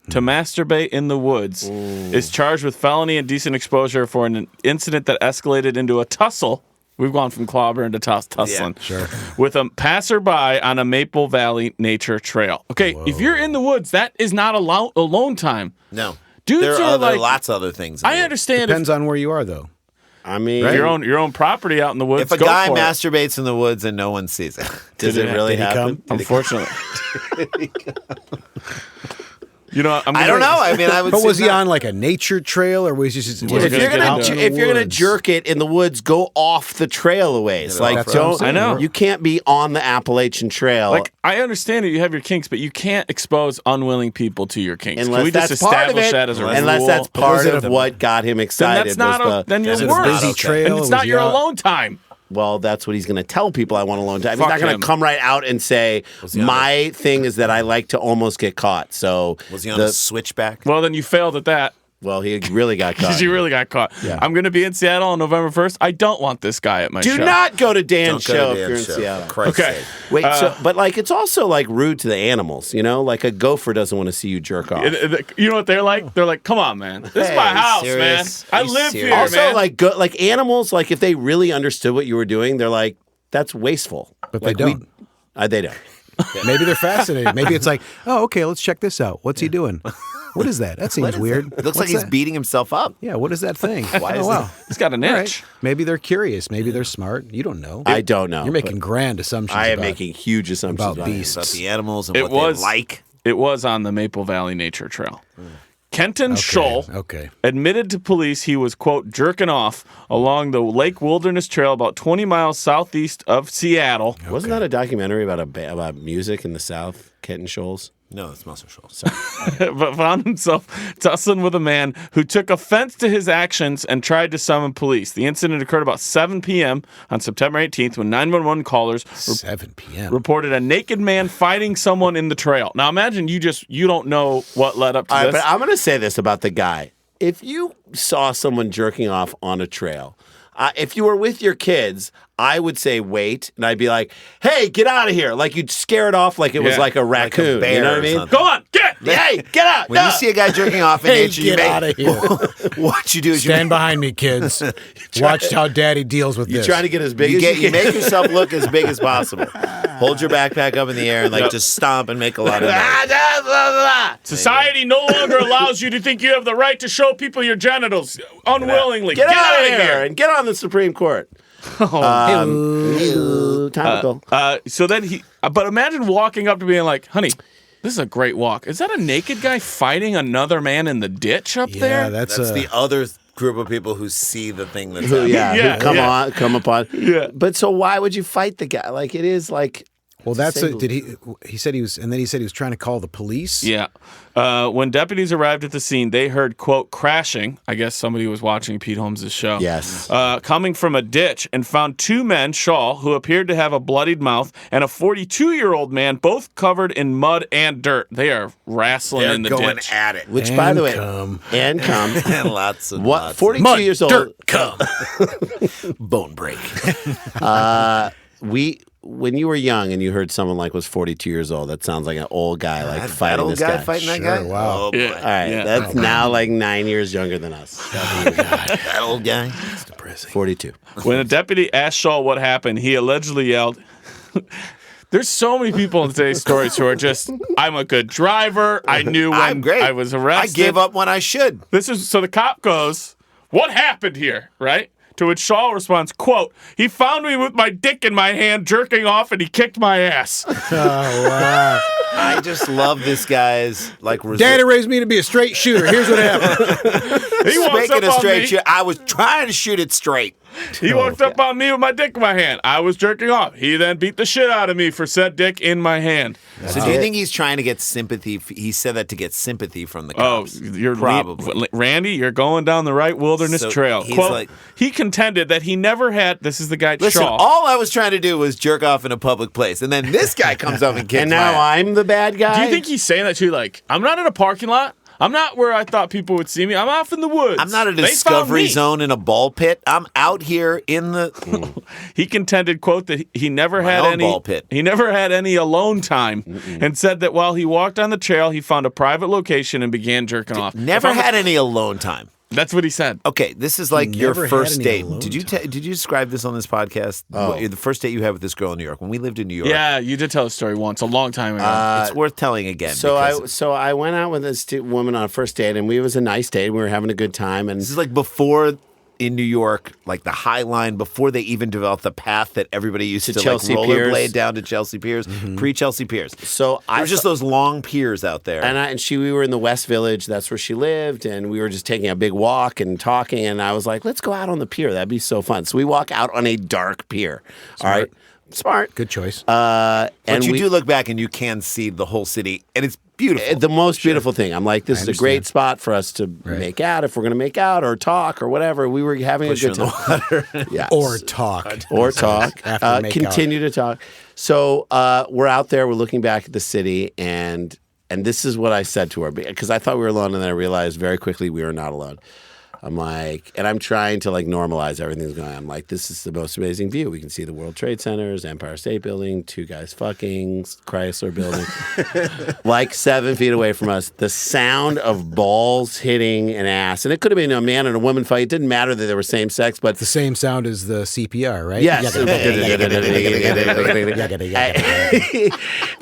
to masturbate in the woods is charged with felony indecent exposure for an incident that escalated into a tussle. We've gone from clobbering to tussling. Yeah, sure. With a passerby on a Maple Valley nature trail. Okay, if you're in the woods, that is not alone time. No. Dudes there are are like, lots of other things. I understand Depends on where you are, though. I mean, if your own property out in the woods. If a go guy for it. masturbates in the woods and no one sees it, does it really did he happen? come? Unfortunately. You know, I don't know. I mean, I would. But was say he not. on like a nature trail, or was he just? If If you're gonna gonna get if you're gonna jerk it in the woods, go off the trail a ways. Like That's what I'm don't. saying. I know. You can't be on the Appalachian Trail Like, I understand that you have your kinks, but you can't expose unwilling people to your kinks. unless Can we just that's part of establish it. that as a Unless rule? that's part it of a- what got him Then excited. that's not. was the, Then you're Was it a worse. busy trail, And it's or not was your he out- alone time. well, that's what he's going to tell people. I want alone time. He's Fuck not going him. to come right out and say, he on "My thing is that I like to almost get caught." So Was he on a switchback? Well, then you failed at that well, he really got caught. because you really got caught. I'm going to be in Seattle on November 1st. I don't want this guy at my Do show. not go to Dan's Don't go show to if you're in Dan's show, Seattle. for Christ's Okay. sake. Wait, but like it's also like rude to the animals, you know? Like a gopher doesn't want to see you jerk off. You know what they're like? They're like, come on, man. This is Hey, my are you house, serious? man. I Are you live serious? here, Also, man. like animals, like if they really understood what you were doing, they're like, that's wasteful. But like they don't. They don't. Maybe they're fascinated. Maybe it's like, oh, okay, let's check this out. What's he doing? What is that? That seems weird. It looks like What's he's that? beating himself up. Yeah, what is that thing? Why is wow. He's got an All itch. right. Maybe they're curious. Maybe they're smart. You don't know. I don't know. You're making grand assumptions. I am about- making huge assumptions about about beasts. About the animals and It what was they like. It was on the Maple Valley Nature Trail. Kenton Scholl Okay. admitted to police he was, quote, jerking off along the Lake Wilderness Trail about 20 miles southeast of Seattle. Wasn't that a documentary about about music in the South, Kenton Shoals? No, it's muscle shoals. But found himself tussling with a man who took offense to his actions and tried to summon police. The incident occurred about 7 p.m. on September 18th when 911 callers 7 p.m. reported a naked man fighting someone in the trail. Now imagine you don't know what led up to All right, this. but I'm going to say this about the guy. If you saw someone jerking off on a trail, if you were with your kids, I would say wait, and I'd be like, "Hey, get out of here!" Like you'd scare it off like it was Yeah. like a raccoon. bear you know what I or mean? something. Go on, get! Hey, get out! When no. you see a guy jerking off in Hey, nature, you get outta here. what you do is you Stand behind me, kids. Watch how Daddy deals with You this. try to get as big as you you make yourself look as big as possible. Hold your backpack up in the air and like just stomp and make a lot of noise. Society no longer allows you to think you have the right to show people your genitals unwillingly. Get out of outta here and get on the Supreme Court. Topical. So then but imagine walking up to being like, honey, this is a great walk. Is that a naked guy fighting another man in the ditch up Yeah, there? that's the other group of people who see the thing that's Who, happening. yeah, Yeah, who come yeah. on, come upon. Yeah. But so why would you fight the guy? Like it is like Well, he said he was, and then he said he was trying to call the police. Yeah. When deputies arrived at the scene, they heard, quote, crashing. I guess somebody was watching Pete Holmes' show. Yes. Coming from a ditch, and found two men, Shaw, who appeared to have a bloodied mouth, and a 42-year-old man, both covered in mud and dirt. They are wrestling in the going ditch. at it. Which, And by the way, cum. and cum. And lots of What? lots 42 Mud, years old. dirt, cum. bone break. When you were young and you heard someone like was 42 years old, that sounds like an old guy that fighting old this guy guy. fighting that Sure, guy. wow. Oh, boy. Yeah. All right, Yeah. that's now like 9 years younger than us. That old guy. It's depressing. 42. When a deputy asked Shaw what happened, he allegedly yelled, there's so many people in today's stories who are just, I'm a good driver. I knew when I'm great. I was arrested. I gave up when I should. So the cop goes, what happened here, right? To which Shaw responds, quote, he found me with my dick in my hand jerking off and he kicked my ass. Oh, wow. I just love this guy's like. Daddy raised me to be a straight shooter. Here's what happened. He walks Making up a on straight me. shoot. I was trying to shoot it straight. He walked up on me with my dick in my hand. I was jerking off. He then beat the shit out of me for said dick in my hand. So do you think he's trying to get sympathy? He said that to get sympathy from the Oh, cops. you're probably. Randy, you're going down the right wilderness So trail. he's Quote, like- he contended that he never had, this is the guy, Listen, Shaw. all I was trying to do was jerk off in a public place, and then this guy comes up and kicks And my now ass. I'm the bad guy? Do you think he's saying that too? Like, I'm not in a parking lot. I'm not where I thought people would see me. I'm off in the woods. I'm not a They found discovery me. zone in a ball pit. I'm out here in the. He contended, quote, that he never My had own any ball pit. He never had any alone time, and said that while he walked on the trail, he found a private location and began jerking off. Never had any alone time. That's what he said. Okay, this is like your never had first any date. alone Did you describe this on this podcast? The first date you had with this girl in New York when we lived in New York. Yeah, you did tell a story once, a long time ago. It's worth telling again. So because I went out with this woman on a first date, and it was a nice date. We were having a good time, and this is like before in New York, like the High Line, before they even developed the path that everybody used to Chelsea like Piers. rollerblade down to Chelsea Piers, pre-Chelsea Piers. so There was just those long piers out there. we were in the West Village. That's where she lived, and we were just taking a big walk and talking. And I was like, "Let's go out on the pier. That'd be so fun." So we walk out on a dark pier. All right, smart. Good choice. but and you we- do look back and you can see the whole city, and it's beautiful. The most beautiful thing. I'm like, this is a great understand. spot for us to make out if we're going to make out or talk or whatever. We were having Push a good you in time. the water. Yeah. Or talk. Or talk. After make Continue to talk. So we're out there. We're looking back at the city, and this is what I said to her because I thought we were alone, and then I realized very quickly we were not alone. I'm like, and I'm trying to like normalize everything that's going on. I'm like, this is the most amazing view. We can see the World Trade Centers, Empire State Building, two guys fucking, Chrysler Building, like 7 feet away from us. The sound of balls hitting an ass, and it could have been a man and a woman fight. It didn't matter that they were same sex, but The same sound as the CPR, right? yes. Yakka.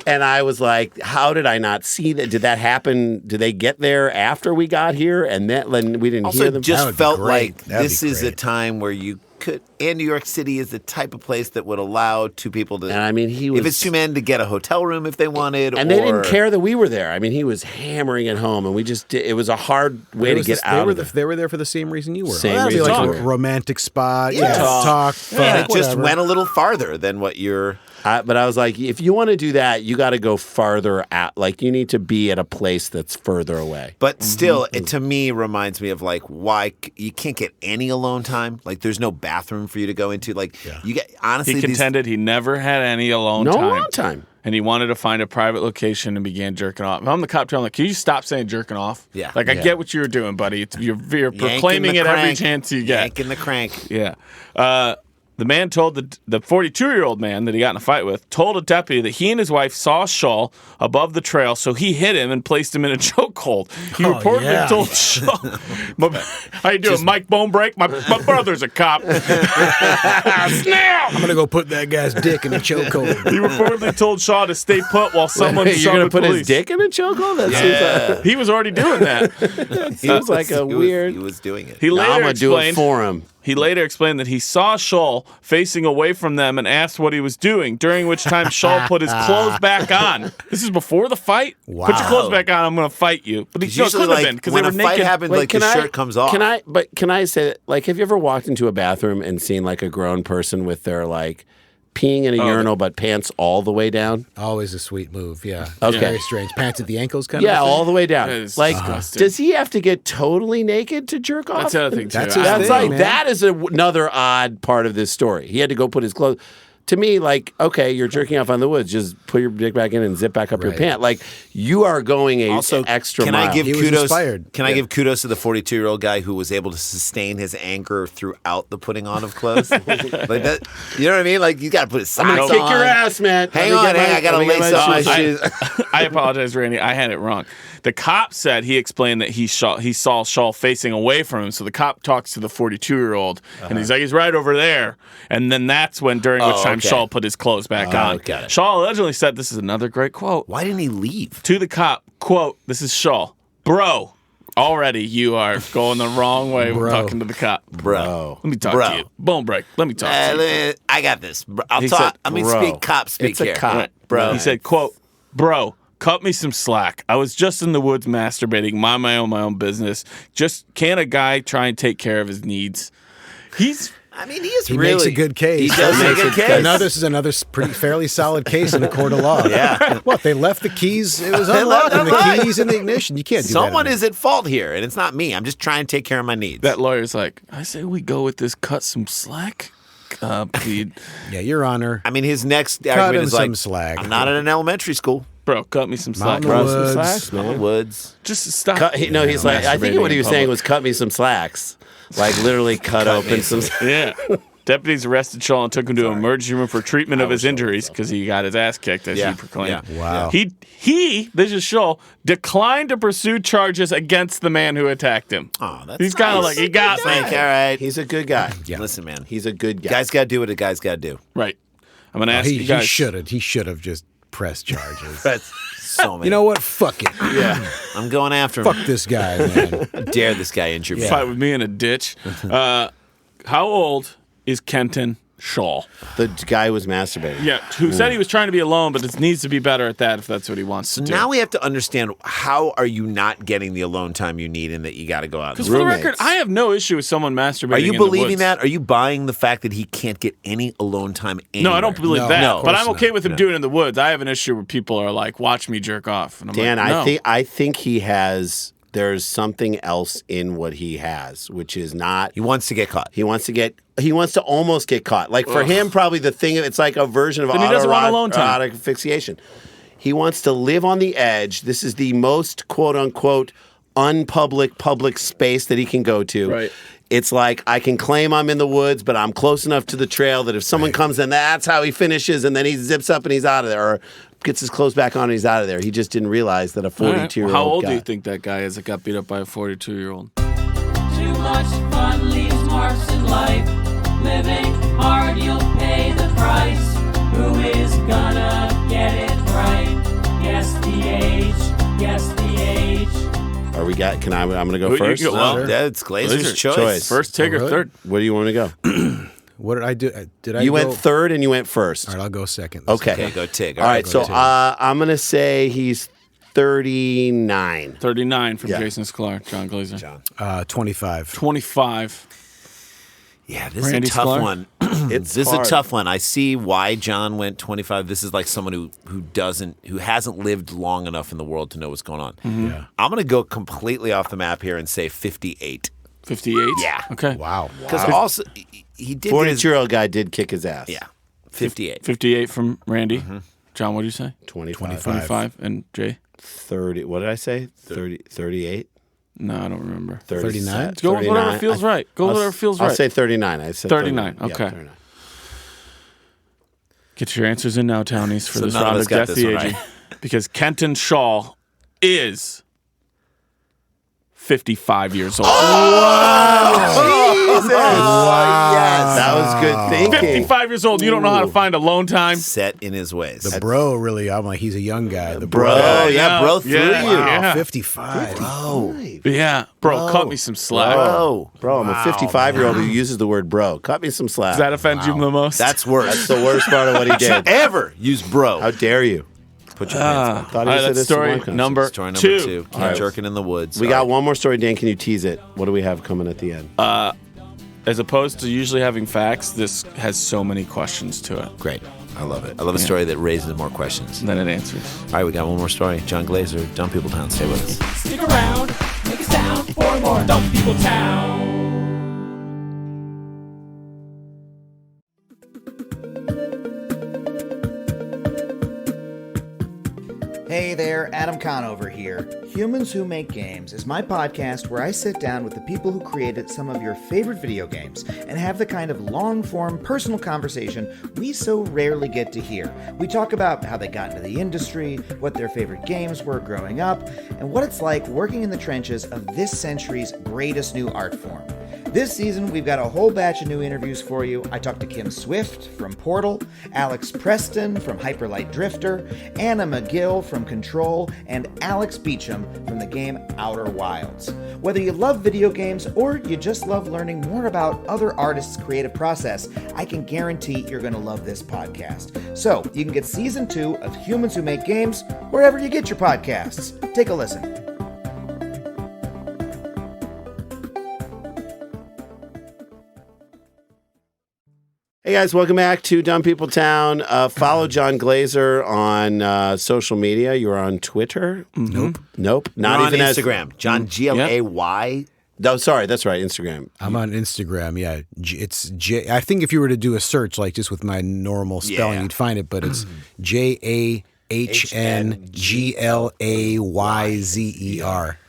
And I was like, how did I not see that? Did that happen? Did they get there after we got here? And then we didn't Also, hear them? That just would be felt great. like That'd this be is a great. time where you could, and New York City is the type of place that would allow two people to. And I mean, he was. if it's two men to get a hotel room if they wanted, And they didn't care that we were there. I mean, he was hammering it home, and we just it was a hard way to get out of there. They were there for the same reason you were. Same That'd be reason like you a were. romantic spot. Yeah. Talk. And Fuck, it just whatever. went a little farther than what you're. But I was like, if you want to do that, you got to go farther out. Like, you need to be at a place that's further away. But still, it to me reminds me of like why you can't get any alone time. Like, there's no bathroom for you to go into. Like, you get honestly. He contended he never had any alone No time. alone time. And he wanted to find a private location and began jerking off. If I'm the cop, I'm like, can you stop saying jerking off? Yeah. Like, I Yeah. get what you were doing, buddy. You're Yanking proclaiming the it every crank. chance you get. Yanking the crank. Yeah. The man told the 42-year-old man that he got in a fight with told a deputy that he and his wife saw Shaw above the trail, so he hit him and placed him in a chokehold. He reportedly yeah. told Shaw, "How you doing, Mike Bonebreak? My brother's a cop." Snap! I'm gonna go put that guy's dick in a chokehold. He reportedly told Shaw to stay put while someone You're summoned going to put police. his dick in a chokehold? That seems like, He was already doing that. seems like a weird. He was doing it. He No, later I'm going to do it explained. for him. He later explained that he saw Scholl facing away from them and asked what he was doing, during which time Scholl put his clothes back on. This is before the fight? Wow. Put your clothes back on, I'm going to fight you. But he Usually, couldn't have like, been because when they a were fight naked. happens, Wait, like the shirt comes off. Can I say that, like, have you ever walked into a bathroom and seen like a grown person with their like peeing in a urinal but pants all the way down? Always a sweet move, yeah. Okay. Very strange. Pants at the ankles kind of Yeah, thing? all the way down. That is Like, disgusting. does he have to get totally naked to jerk off? That's the other thing, too. That's his That's thing, like man. that is another odd part of this story. He had to go put his clothes. To me, like, okay, you're jerking off on the woods. Just put your dick back in and zip back up your Right. pant. Like, you are going Also, extra can mile. I give He was kudos? inspired. Can I give kudos to the 42-year-old guy who was able to sustain his anger throughout the putting on of clothes? Like that, you know what I mean? Like you got to put his socks I'm on. gonna kick your ass, man. Hang Let me on, get I gotta let me get lace my up my shoes. I apologize, Randy. I had it wrong. The cop said he explained that he saw Shaw facing away from him. So the cop talks to the 42-year-old, and he's like, he's right over there. And then that's when, during which time, okay. Shaw put his clothes back on. got it. Shaw allegedly said, this is another great quote, Why didn't he leave? to the cop, quote, this is Shaw. Bro, already you are going the wrong way with Bro. talking to the cop. Bro. Let me talk Bro. to you. Bonebreak, let me talk to you. I got this. I'll He talk. said, I mean, bro. speak cop, speak It's a here. cop. Right. Bro. He said, quote, bro, cut me some slack. I was just in the woods masturbating, mind my own business. Just can't a guy try and take care of his needs? I mean, he is He really. makes a good case. He does make a case. Now this is another pretty fairly solid case in a court of law. Yeah. What, they left the keys, it was They left unlocked, and them the right. keys in the ignition. You can't do that. Someone is at fault here, and it's not me. I'm just trying to take care of my needs. That lawyer's like, I say we go with this cut some slack plead. Yeah, Your Honor. I mean, his next Cut argument him is like, some slack. I'm not at an elementary school. Bro, cut me some slack. Mountain Bro, some Woods. slack? I'm in the woods. Just stop. He's like, I think Masturbating what he in was saying public. was cut me some slacks. Like, literally cut open some. Yeah. Deputies arrested Shaw and took him to an emergency room for treatment of his injuries because he got his ass kicked, as Yeah. he proclaimed. Yeah. Wow. He, this is Shaw, declined to pursue charges against the man who attacked him. Oh, that's He's kind of like, he got me. Like, all right. He's a good guy. Yeah. Listen, man. He's a good guy. Guys got to do what a guy's got to do. Right. I'm going to ask He you guys. should have just pressed charges. That's so many. You know what? Fuck it. Yeah. I'm going after him. Fuck this guy, man. Dare this guy injure me. Fight with me in a ditch. How old is Kenton Shaw? The guy who was masturbating. Yeah, who said he was trying to be alone, but it needs to be better at that if that's what he wants to do. Now we have to understand, how are you not getting the alone time you need and that you got to go out? Because And for the roommates. record, I have no issue with someone masturbating. Are you in the believing woods. that? Are you buying the fact that he can't get any alone time anywhere? No, I don't believe No, that. no, of but course I'm okay not. with him doing it in the woods. I have an issue where people are like, "Watch me jerk off." And I'm Dan, like, no. I think he has. There's something else in what he has, which is not. He wants to get caught. He wants to almost get caught. Like for him, probably the thing. It's like a version of Then he doesn't want alone time. autoerotic asphyxiation. He wants to live on the edge. This is the most quote unquote public space that he can go to. Right. It's like I can claim I'm in the woods, but I'm close enough to the trail that if someone comes in, that's how he finishes, and then he zips up and he's out of there, or gets his clothes back on and he's out of there. He just didn't realize that a All right. 42-year-old How old guy. do you think that guy is that got beat up by a 42-year-old? Too much fun leaves marks in life. Living hard, you'll pay the price. Who is gonna get it right? Guess the age. Guess the age. Are we got? Can I'm going to go Who you first. go- well, That's Glazer's choice. Choice. First, take, or really? third? Where do you want to go? What did I do? Did I You go? went third and you went first. All right, I'll go second. this Okay. Okay, go Tig. All right. go So Tig. I'm going to say he's 39. 39 from Yeah. Jason Sklar, Jon Glaser. time. 25. 25. Yeah, this Randy is a tough Sklar? one. It's This hard. is a tough one. I see why John went 25. This is like someone who hasn't lived long enough in the world to know what's going on. Yeah. I'm going to go completely off the map here and say 58. 58? Yeah. Okay. Wow. Because also he did get his 42-year-old guy did kick his ass. yeah, 58. 58 from Randy. John, what did you say? 25. 25. And Jay? 30. What did I say? 30, 38? No, I don't remember. 39? Let's go with whatever feels right. Go with whatever feels right. I'll say 39. I said 39, 39. okay. Yeah, 39. Get your answers in now, Townies, for So this none of round us of got Guess this the one Aging. right. Because Kenton Shaw is 55 years old. Yes, that was good thinking. 55 years old. You don't know how to find alone time. Set in his ways. The bro really, I'm like, he's a young guy. The Bro, yeah, bro threw Yeah, you. yeah. 55. Yeah. Bro, cut me some slack. Bro, I'm a 55-year-old who uses the word bro. Cut me some slack. Does that offend you the most? That's worse. That's the worst part of what he did. Ever use bro. How dare you? Put your hands up. Thought all he right, said that's this story in one number Story number 2. Keep right. jerking in the woods. We All got right. one more story, Dan. Can you tease it? What do we have coming at the end? as opposed to usually having facts, this has so many questions to it. Great. I love it. I love a story that raises more questions. Then it answers. All right, we got one more story. Jon Glaser, Dumb People Town. Stay with us. Stick around, make a sound for more Dumb People Town. Hey there, Adam Conover here. Humans Who Make Games is my podcast where I sit down with the people who created some of your favorite video games and have the kind of long-form personal conversation we so rarely get to hear. We talk about how they got into the industry, what their favorite games were growing up, and what it's like working in the trenches of this century's greatest new art form. This season, we've got a whole batch of new interviews for you. I talked to Kim Swift from Portal, Alex Preston from Hyperlight Drifter, Anna McGill from Control, and Alex Beecham from the game Outer Wilds. Whether you love video games or you just love learning more about other artists' creative process, I can guarantee you're going to love this podcast. So, you can get Season 2 of Humans Who Make Games wherever you get your podcasts. Take a listen. Hey guys, welcome back to Dumb People Town. Follow Jon Glaser on social media. You're on Twitter? Nope. Nope. Not Not even even Instagram. John Glay. No, sorry, that's right. Instagram. I'm on Instagram. Yeah, it's J. I think if you were to do a search, like just with my normal spelling, Yeah. you'd find it. But it's JAHNGLAYZER.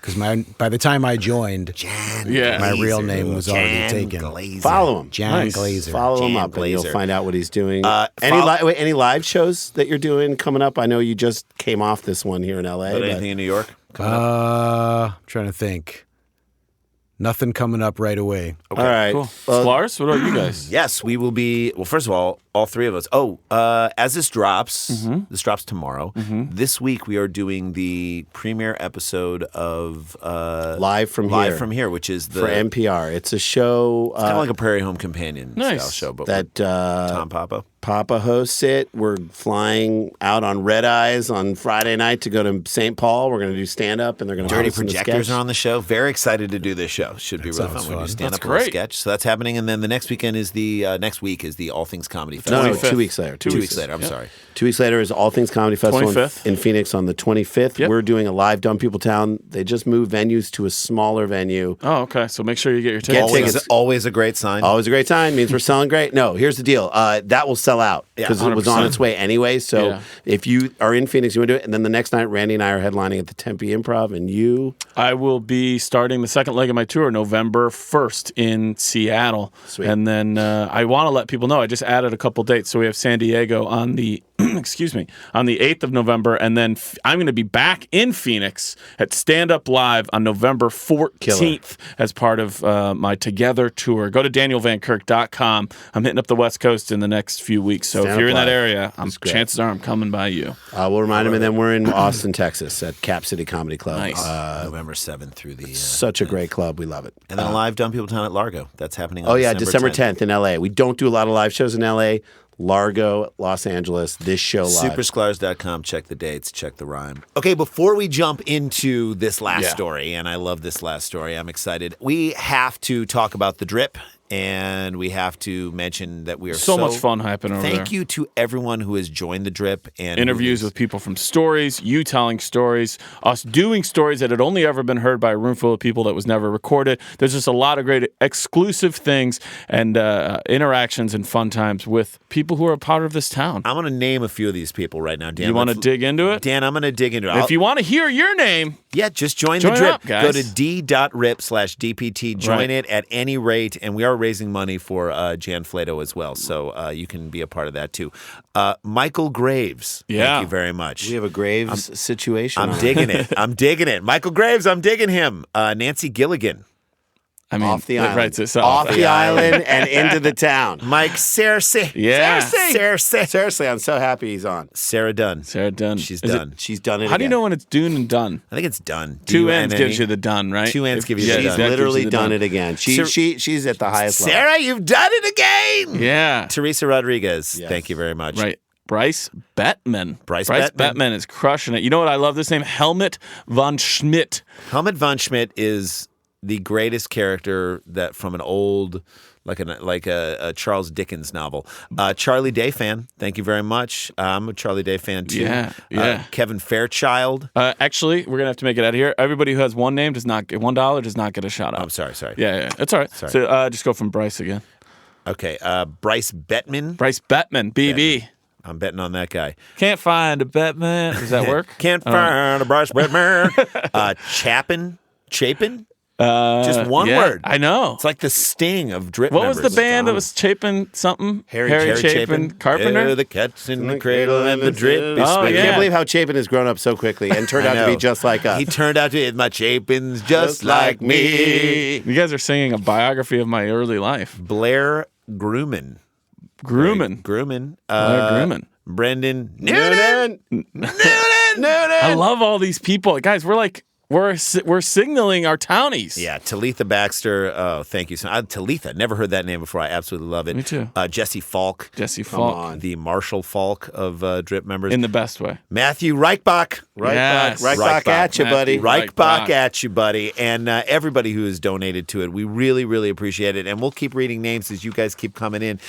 Because by the time I joined, my real name was already taken. Glaser. Follow him. Jon Glaser. Follow him Jan up, and you'll Glaser. find out what he's doing. Any live shows that you're doing coming up? I know you just came off this one here in LA. But but- anything in New York? I'm trying to think. Nothing coming up right away. All right. Cool. Well, Lars, what about you guys? Yes, we will be. Well, first of all three of us. As this drops, this drops tomorrow. This week we are doing the premiere episode of Live from Here, which is for NPR. It's a show kind of like a Prairie Home Companion Nice. style show, but that with Tom Papa. Papa hosts it. We're flying out on red eyes on Friday night to go to St. Paul. We're going to do stand-up, and they're going to Dirty Projectors are on the show. Very excited to do this show. Should be really fun. sounds We're going to fun. stand That's up a little great. sketch. So that's happening, and then the next weekend is next week is the All Things Comedy Festival. No, 25th. 2 weeks later. 2 weeks later. I'm sorry. 2 weeks later is All Things Comedy Festival 25th. in Phoenix on the 25th. Yep. We're doing a live Dumb People Town. They just moved venues to a smaller venue. Oh, okay. So make sure you get your Get tickets. tickets. Always a great sign. Always a great time. Means we're selling great. No, here's the deal. That will sell out because it was on 100%. its way anyway. So Yeah. if you are in Phoenix, you want to do it. And then the next night, Randy and I are headlining at the Tempe Improv. And you, I will be starting the second leg of my tour November 1st in Seattle. Sweet. And then I want to let people know I just added a couple dates. So we have San Diego on the excuse me, on the 8th of November, and then I'm going to be back in Phoenix at Stand Up Live on November 14th as part of my Together tour. Go to danielvankirk.com. I'm hitting up the West Coast in the next few weeks. So Stand if you're Up in that Live. area, That's great. chances are I'm coming by you. we'll remind them. And then we're in Austin, Texas at Cap City Comedy Club. Nice. November 7th through the. Such a great club. We love it. And then a live Dumb People Town at Largo. That's happening on Oh, yeah, December 10th in LA. We don't do a lot of live shows in LA. Largo, Los Angeles, this show live. Supersclars.com. Check the dates, check the rhyme. Okay, before we jump into this last story, and I love this last story, I'm excited. We have to talk about the drip, and we have to mention that we are So much fun happening over there. Thank you to everyone who has joined the drip and Interviews with people from Stories, you telling stories, us doing stories that had only ever been heard by a room full of people that was never recorded. There's just a lot of great exclusive things and interactions and fun times with people who are a part of this town. I'm going to name a few of these people right now, Dan. You want to Let's- dig into it? Dan, I'm going to dig into it. If you want to hear your name, just join Join the drip. up, guys. Go to d.rip/DPT. Join Right. it at any rate. And we are raising money for Jan Flato as well. So you can be a part of that too. Michael Graves. Yeah. Thank you very much. We have a Graves situation. I'm on. digging it. I'm digging it. Michael Graves, I'm digging him. Nancy Gilligan. I mean, Off the it island. writes itself. Off the island and into the town. Mike Cersei. Yeah. Cersei. Seriously, I'm so happy he's on. Sarah Dunn. Sarah Dunn. She's Is it- done. She's done it How do you again. know when it's done and done? I think it's done. Two N's gives you the done, right? Two N's give you the She's done. that gives literally you the done it again. She's at the highest level. Sarah, you've done it again. Yeah. Teresa Rodriguez. Yes. Thank you very much. Right. Bryce Bettman. Bryce Bettman is crushing it. You know what? I love this name? Helmut von Schmidt. Helmut von Schmidt is the greatest character that from an old like a Charles Dickens novel. Charlie Day fan, thank you very much. I'm a Charlie Day fan too. Yeah. Kevin Fairchild. Actually, we're gonna have to make it out of here. Everybody who has one name does not get $1 does not get a shout out. I'm sorry. Yeah, it's all right. Sorry. So just go from Bryce again. Okay, Bryce Bettman. Bryce Bettman, BB. I'm betting on that guy. Can't find a Bettman. Does that work? Can't find a Bryce Bettman. Chapin. Just one word. I know. It's like the sting of drip What members. was the band that was Chapin something? Harry Chapin Carpenter? The cat's in the cradle and the drip is Oh, I yeah. can't believe how Chapin has grown up so quickly and turned out to be just like us. He turned out to be my Chapin's just like me. You guys are singing a biography of my early life. Blair Grumman. Grumman. Grumman. Blair Grumman. Brendan Noonan. I love all these people. Guys, we're signaling our townies. Yeah, Talitha Baxter. Oh, thank you. Talitha, never heard that name before. I absolutely love it. Me too. Jesse Falk. Jesse Falk. The Marshall Falk of drip members. In the best way. Matthew Reichbach. Yes. Reichbach at you, buddy. Reichbach at you, buddy. And everybody who has donated to it. We really, really appreciate it. And we'll keep reading names as you guys keep coming in.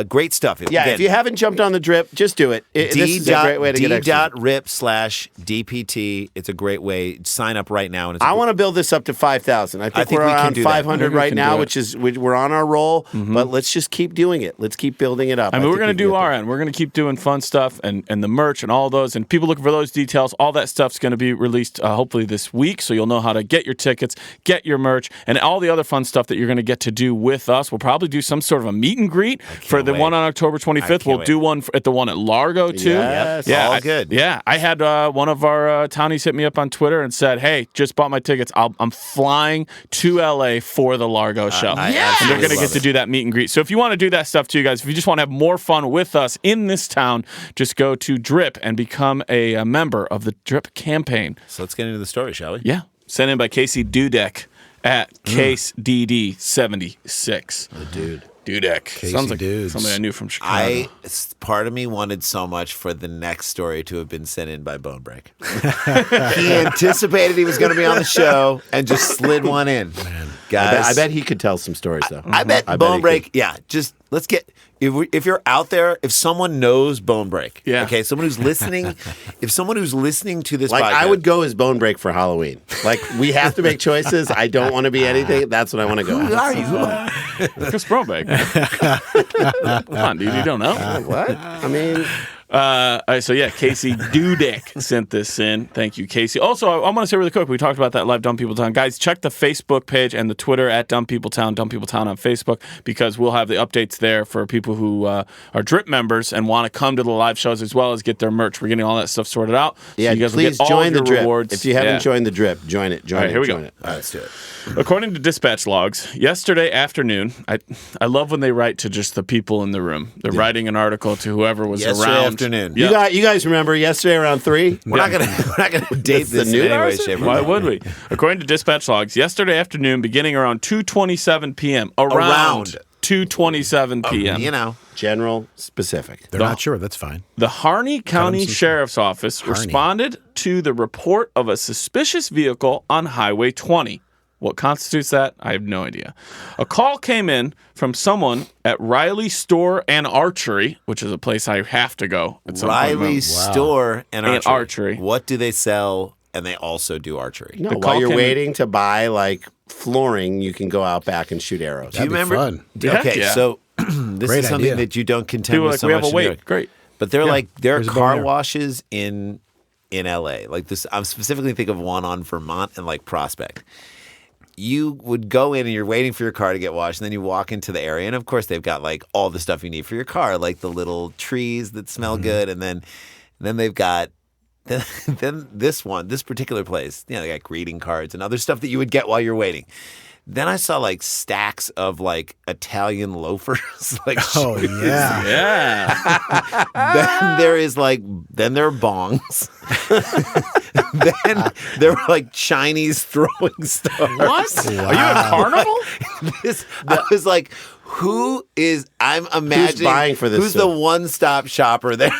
Great stuff. Yeah, Again, if you haven't jumped on the drip, just do it. This is a great way to get extra. D.rip/DPT. It's a great way. Sign up right now. And it's I want to build this up to 5,000. I think we're we can around do that. 500 We right can now, do it. which is we're on our roll. But let's just keep doing it. Let's keep building it up. I mean, we're going to think we do can our get end. We're going to keep doing fun stuff and the merch and all those. And people looking for those details, all that stuff's going to be released hopefully this week. So you'll know how to get your tickets, get your merch, and all the other fun stuff that you're going to get to do with us. We'll probably do some sort of a meet and greet for the one on October 25th. We'll do one at the one at Largo, too. Yes. Yeah, all good. Yeah. I had one of our townies hit me up on Twitter and said, hey, just bought my tickets. I'm flying to LA for the Largo show. And they're going to get to do that meet and greet. So if you want to do that stuff too, guys, if you just want to have more fun with us in this town, just go to Drip and become a member of the Drip campaign. So let's get into the story, shall we? Yeah. Sent in by Casey Dudek at CaseDD76. The dude. Dudek. Sounds like Dudes. somebody I knew from Chicago. Part of me wanted so much for the next story to have been sent in by Bonebreak. He anticipated he was going to be on the show and just slid one in. Guys, I bet he could tell some stories, though. I bet he Bonebreak, could. yeah, just let's get, if you're out there, if someone knows Bonebreak, okay, someone who's listening, if someone who's listening to this Like, podcast. I would go as Bonebreak for Halloween. Like, we have to make choices. I don't want to be anything. That's what I want to go. Who are you? Chris Brobeck. Come on, dude. You don't know. What? I mean... All right, so yeah, Casey Dudek sent this in. Thank you, Casey. Also, I want to say really quick, we talked about that live Dumb People Town. Guys, check the Facebook page and the Twitter at Dumb People Town on Facebook, because we'll have the updates there for people who are Drip members and want to come to the live shows as well as get their merch. We're getting all that stuff sorted out. Yeah, so you guys please will get all join the your Drip. rewards. If you haven't joined the Drip, join it. Join all right, it. here we join go. it. All right, let's do it. According to dispatch logs, yesterday afternoon, I love when they write to just the people in the room. They're writing an article to whoever was Yesterday around. afternoon. Yeah. You guys remember yesterday around 3? We're not gonna date this in any way, shape, or Why form. would we? According to dispatch logs, yesterday afternoon, beginning around 2:27 p.m. Around 2:27 p.m. You know, General specific. They're not sure. That's fine. The Harney County some Sheriff's Office responded to the report of a suspicious vehicle on Highway 20. What constitutes that? I have no idea. A call came in from someone at Riley Store and Archery, which is a place I have to go. At some point. Riley's Store and And archery. archery. What do they sell? And they also do archery. No, The while call you're came- waiting to buy like flooring, you can go out back and shoot arrows. Do you That'd be remember? fun. Okay, Yeah. so this Great is something idea. that you don't contend People are with like, so we have much a in New wait. York. Great. But they're like there are There's a bone car there. washes in LA. Like this, I'm specifically thinking of one on Vermont and like Prospect. You would go in and you're waiting for your car to get washed, and then you walk into the area, and of course they've got like all the stuff you need for your car, like the little trees that smell good, and then they've got then this particular place, you know, they got greeting cards and other stuff that you would get while you're waiting. Then I saw like stacks of like Italian loafers, like Oh, shoes. yeah. Yeah. Then there are bongs. Then there were like Chinese throwing stars. What? Are you at Carnival? I was like, I'm imagining buying for this who's stuff? the one-stop shopper there?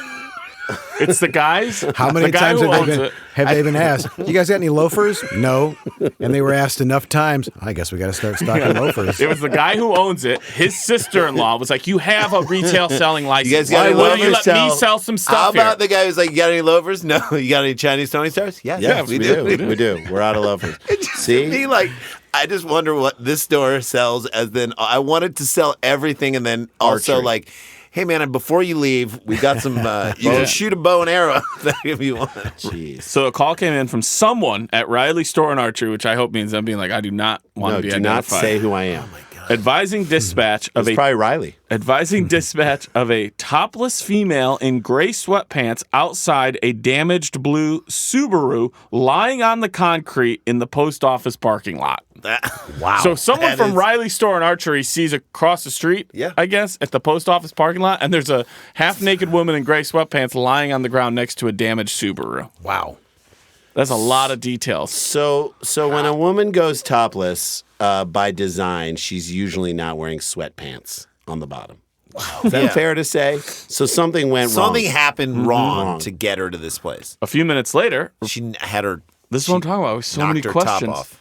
It's the guys. How many the guy times who have owns they been asked? You guys got any loafers? No. And they were asked enough times. I guess we got to start stocking loafers. It was the guy who owns it. His sister-in-law was like, "You have a retail selling license. You guys got any Why don't you let loafers? me sell some stuff How about here?" the guy who's like, you got any loafers? No. You got any Chinese Tony Stars? Yes. Yes, we do. We do. We're out of loafers. See? Me, like, I just wonder what this store sells as then I wanted to sell everything and then also Archery. like, hey man, before you leave, we got some you can shoot a bow and arrow if you want. Jeez. So a call came in from someone at Riley Store and Archery, which I hope means them being like, "I do not want No, to be do not identified." say who I am. Advising dispatch of It's a probably Riley. advising dispatch of a topless female in gray sweatpants outside a damaged blue Subaru lying on the concrete in the post office parking lot. Wow. So someone That from is- Riley Store and Archery sees across the street, Yeah. I guess, at the post office parking lot, and there's a half-naked woman in gray sweatpants lying on the ground next to a damaged Subaru. Wow. That's a lot of details. So when a woman goes topless, by design, she's usually not wearing sweatpants on the bottom. Wow. Is that Yeah. fair to say? So something went wrong. Something happened wrong Wrong. to get her to this place. A few minutes later, She had her this is what I'm talking about. So many knocked her questions. top off.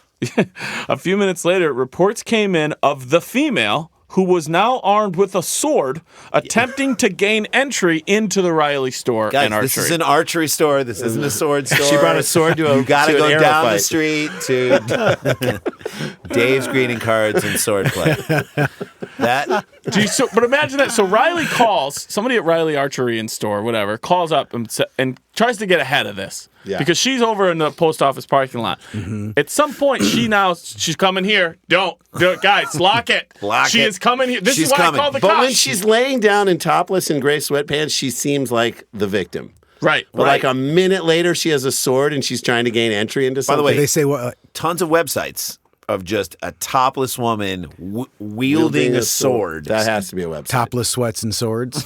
A few minutes later, reports came in of the female who was now armed with a sword attempting to gain entry into the Riley Store Guys, and Archery. this is an archery store. This isn't a sword store. She brought a sword to a You got to to an go arrow down the fight. street to Dave's greeting cards and sword play. That But imagine that. So Riley calls, somebody at Riley Archery and Store, whatever, calls up and tries to get ahead of this. Yeah. Because she's over in the post office parking lot. At some point, she's coming here. Don't do it, guys. Lock it. Lock she it. is coming here. This She's is why coming. I called the But cops. when she's laying down in topless and gray sweatpants, she seems like the victim. right. But like a minute later, she has a sword and she's trying to gain entry into By something. the way, Did they say what? tons of websites of just a topless woman wielding a sword. That has to be a website. Topless sweats and swords.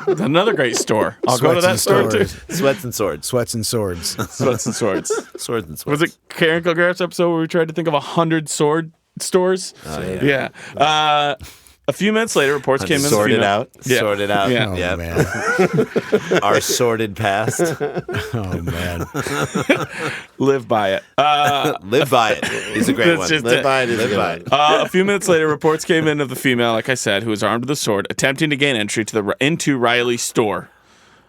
Another great store. I'll go to Sweats that and store too. swords. Sweats and swords. Sweats and swords. Sweats and swords. Swords and swords. Was it Karen Kilgariff's episode where we tried to think of 100 sword stores? Oh, Yeah. A few minutes later, reports came in. Sorted female- out. Yeah. Sorted out. Yeah. Oh, Yep. man. Our sordid past. Oh, man. Live by it. Live by it is a great That's one. just Live it. by it is a Live good by one. it. A few minutes later, reports came in of the female, like I said, who was armed with a sword, attempting to gain entry to into Riley's store.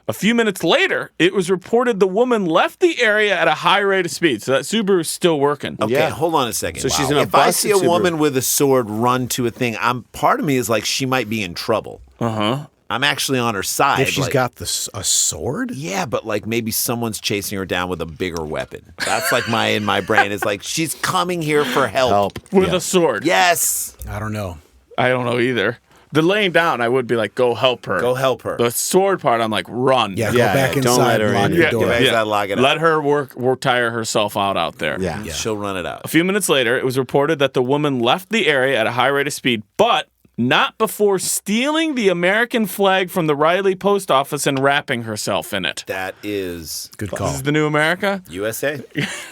A few minutes later, it was reported the woman left the area at a high rate of speed. So that Subaru's still working. Okay, Yeah. hold on a second. So she's in a If I busted see a Subaru. woman with a sword run to a thing, part of me is like she might be in trouble. Uh-huh. I'm actually on her side. If she's like, got a sword? yeah, but like maybe someone's chasing her down with a bigger weapon. That's like in my brain is like she's coming here for help. With a sword. Yes. I don't know. I don't know either. The laying down, I would be like, go help her. Go help her. The sword part, I'm like, run. Yeah, Yeah, go back yeah, don't inside let her and lock in. your Yeah, door. Get back inside, lock it up. Let her work tire herself out there. Yeah. She'll run it out. A few minutes later, it was reported that the woman left the area at a high rate of speed, but not before stealing the American flag from the Riley post office and wrapping herself in it. That is Good This call. is the new America? USA.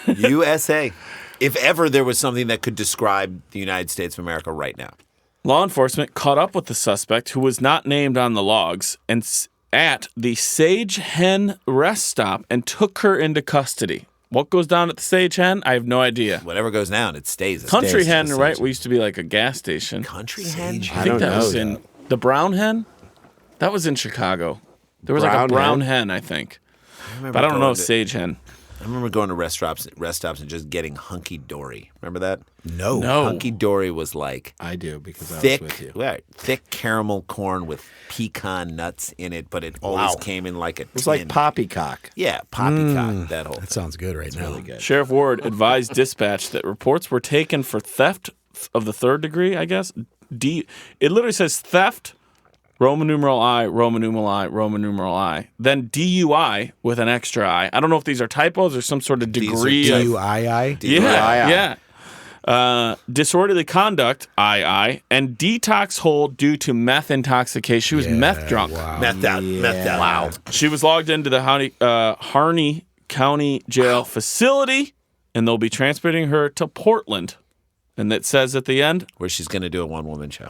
USA. If ever there was something that could describe the United States of America right now. Law enforcement caught up with the suspect, who was not named on the logs, and at the Sage Hen rest stop and took her into custody. What goes down at the Sage Hen? I have no idea. Whatever goes down, it stays. Country Stays Hen, the right? Sage. We used to be like a gas station. Country hen? I I think don't that know was that. in the Brown Hen. That was in Chicago. There was like a Brown brown hen? hen, I think. remember But I don't know going to- Sage Hen. I remember going to rest stops and just getting hunky dory. Remember that? No. No. Hunky dory was like I do because I was thick, with you. right, thick caramel corn with pecan nuts in it, but it always came in like a tin. It was like poppycock. Yeah, poppycock. That whole. That sounds good right now. Really good. Sheriff Ward advised dispatch that reports were taken for theft of the third degree, I guess. It literally says theft, Roman numeral I, Roman numeral I, Roman numeral I, then DUI with an extra I. I don't know if these are typos or some sort of degree of... DUII? Yeah. Disorderly conduct, II, and detox hold due to meth intoxication. She was meth drunk. Methed out. Methed out. Wow. She was logged into the Harney County Jail facility, and they'll be transporting her to Portland. And it says at the end, Where she's going to do a one-woman show.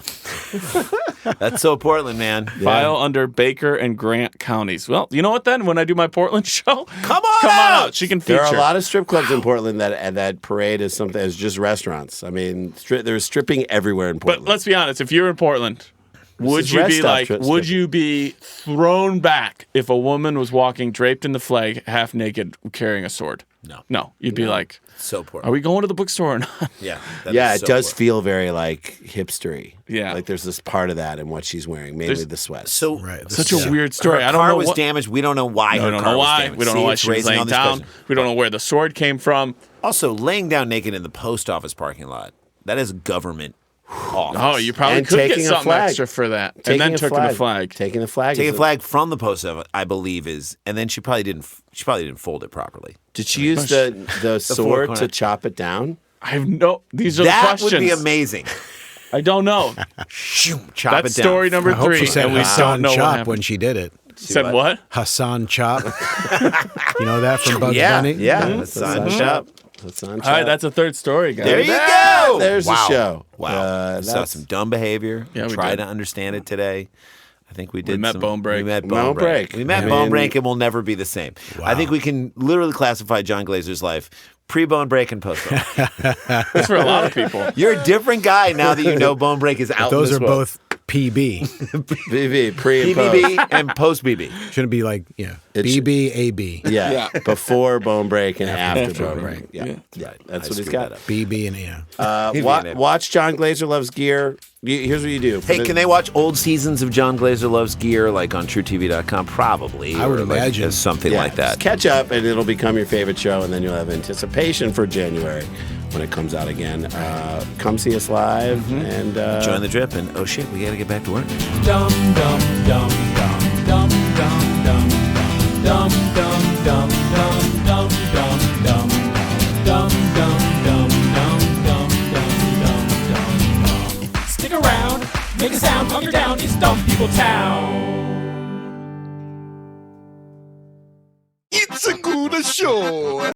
That's so Portland, man. File under Baker and Grant counties. Well, you know what then? When I do my Portland show, Come on out. She can feature. There are a lot of strip clubs in Portland that parade as something as just restaurants. I mean, there's stripping everywhere in Portland. But let's be honest. If you're in Portland, would is you rest be stop like? strip- Would you be thrown back if a woman was walking draped in the flag, half naked, carrying a sword? No. You'd be like, So Portland. "Are we going to the bookstore or not?" Yeah. Yeah, it does feel very like hipstery. Yeah. Like there's this part of that in what she's wearing, mainly the sweats. So Right. Such a weird story. Her I don't car know was what. damaged. We don't know why We her don't car know was why. damaged. We don't know See, why it's she was raising all laying these down. questions. We don't know where the sword came from. Also, laying down naked in the post office parking lot, that is government office. Oh, you probably And could get taking a something flag. extra for that, Taking and then a took the flag. Taking the flag. Take is a flag from the post office, I believe, and then she probably didn't fold it properly. Did she use the sword corner. to chop it down? I have no. These are the That questions. would be amazing. I don't know. Chop That's it down. story number I hope 3, she said and we don't Hassan know what Chop happened. when she did it. Said what? Hassan Chop. You know that from Bugs Yeah, Bunny? yeah. That's Hassan on Chop. Chop. That's on All right, that's a third story, guys. There you go. There's wow. the show. Wow. Saw That's some dumb behavior. Yeah, we Try did. to understand it today. I think we did. met Bonebreak. We met Bonebreak. Bonebreak. We met I mean- Bonebreak, and we'll never be the same. I think we can literally classify Jon Glaser's life pre-Bonebreak and post-Bonebreak. That's for a lot of people. You're a different guy now that you know Bonebreak is out. Those in are this world. both PB. BB, pre and post. PBB and post-BB. Shouldn't be like, It's- BB, AB. Yeah. Before Bone Break and after After Bone Bone Break. Break. Yeah. Yeah. That's I what he's screwed got. that up. BB and Watch Jon Glaser Loves Gear. Here's what you do. Hey, can they watch old seasons of Jon Glaser Loves Gear like on TrueTV.com? Probably. I would or like imagine. something like that. Just catch up and it'll become your favorite show, and then you'll have anticipation for January when it comes out again. Come see us live and Join the drip, and oh shit, we got to get back to work. Dum dum dum dum dum dum dum dum dum dum dum dum dum dum dum dum dum dum dum. Stick around, make a sound, hunker down, it's Dumb People Town. It's a good show.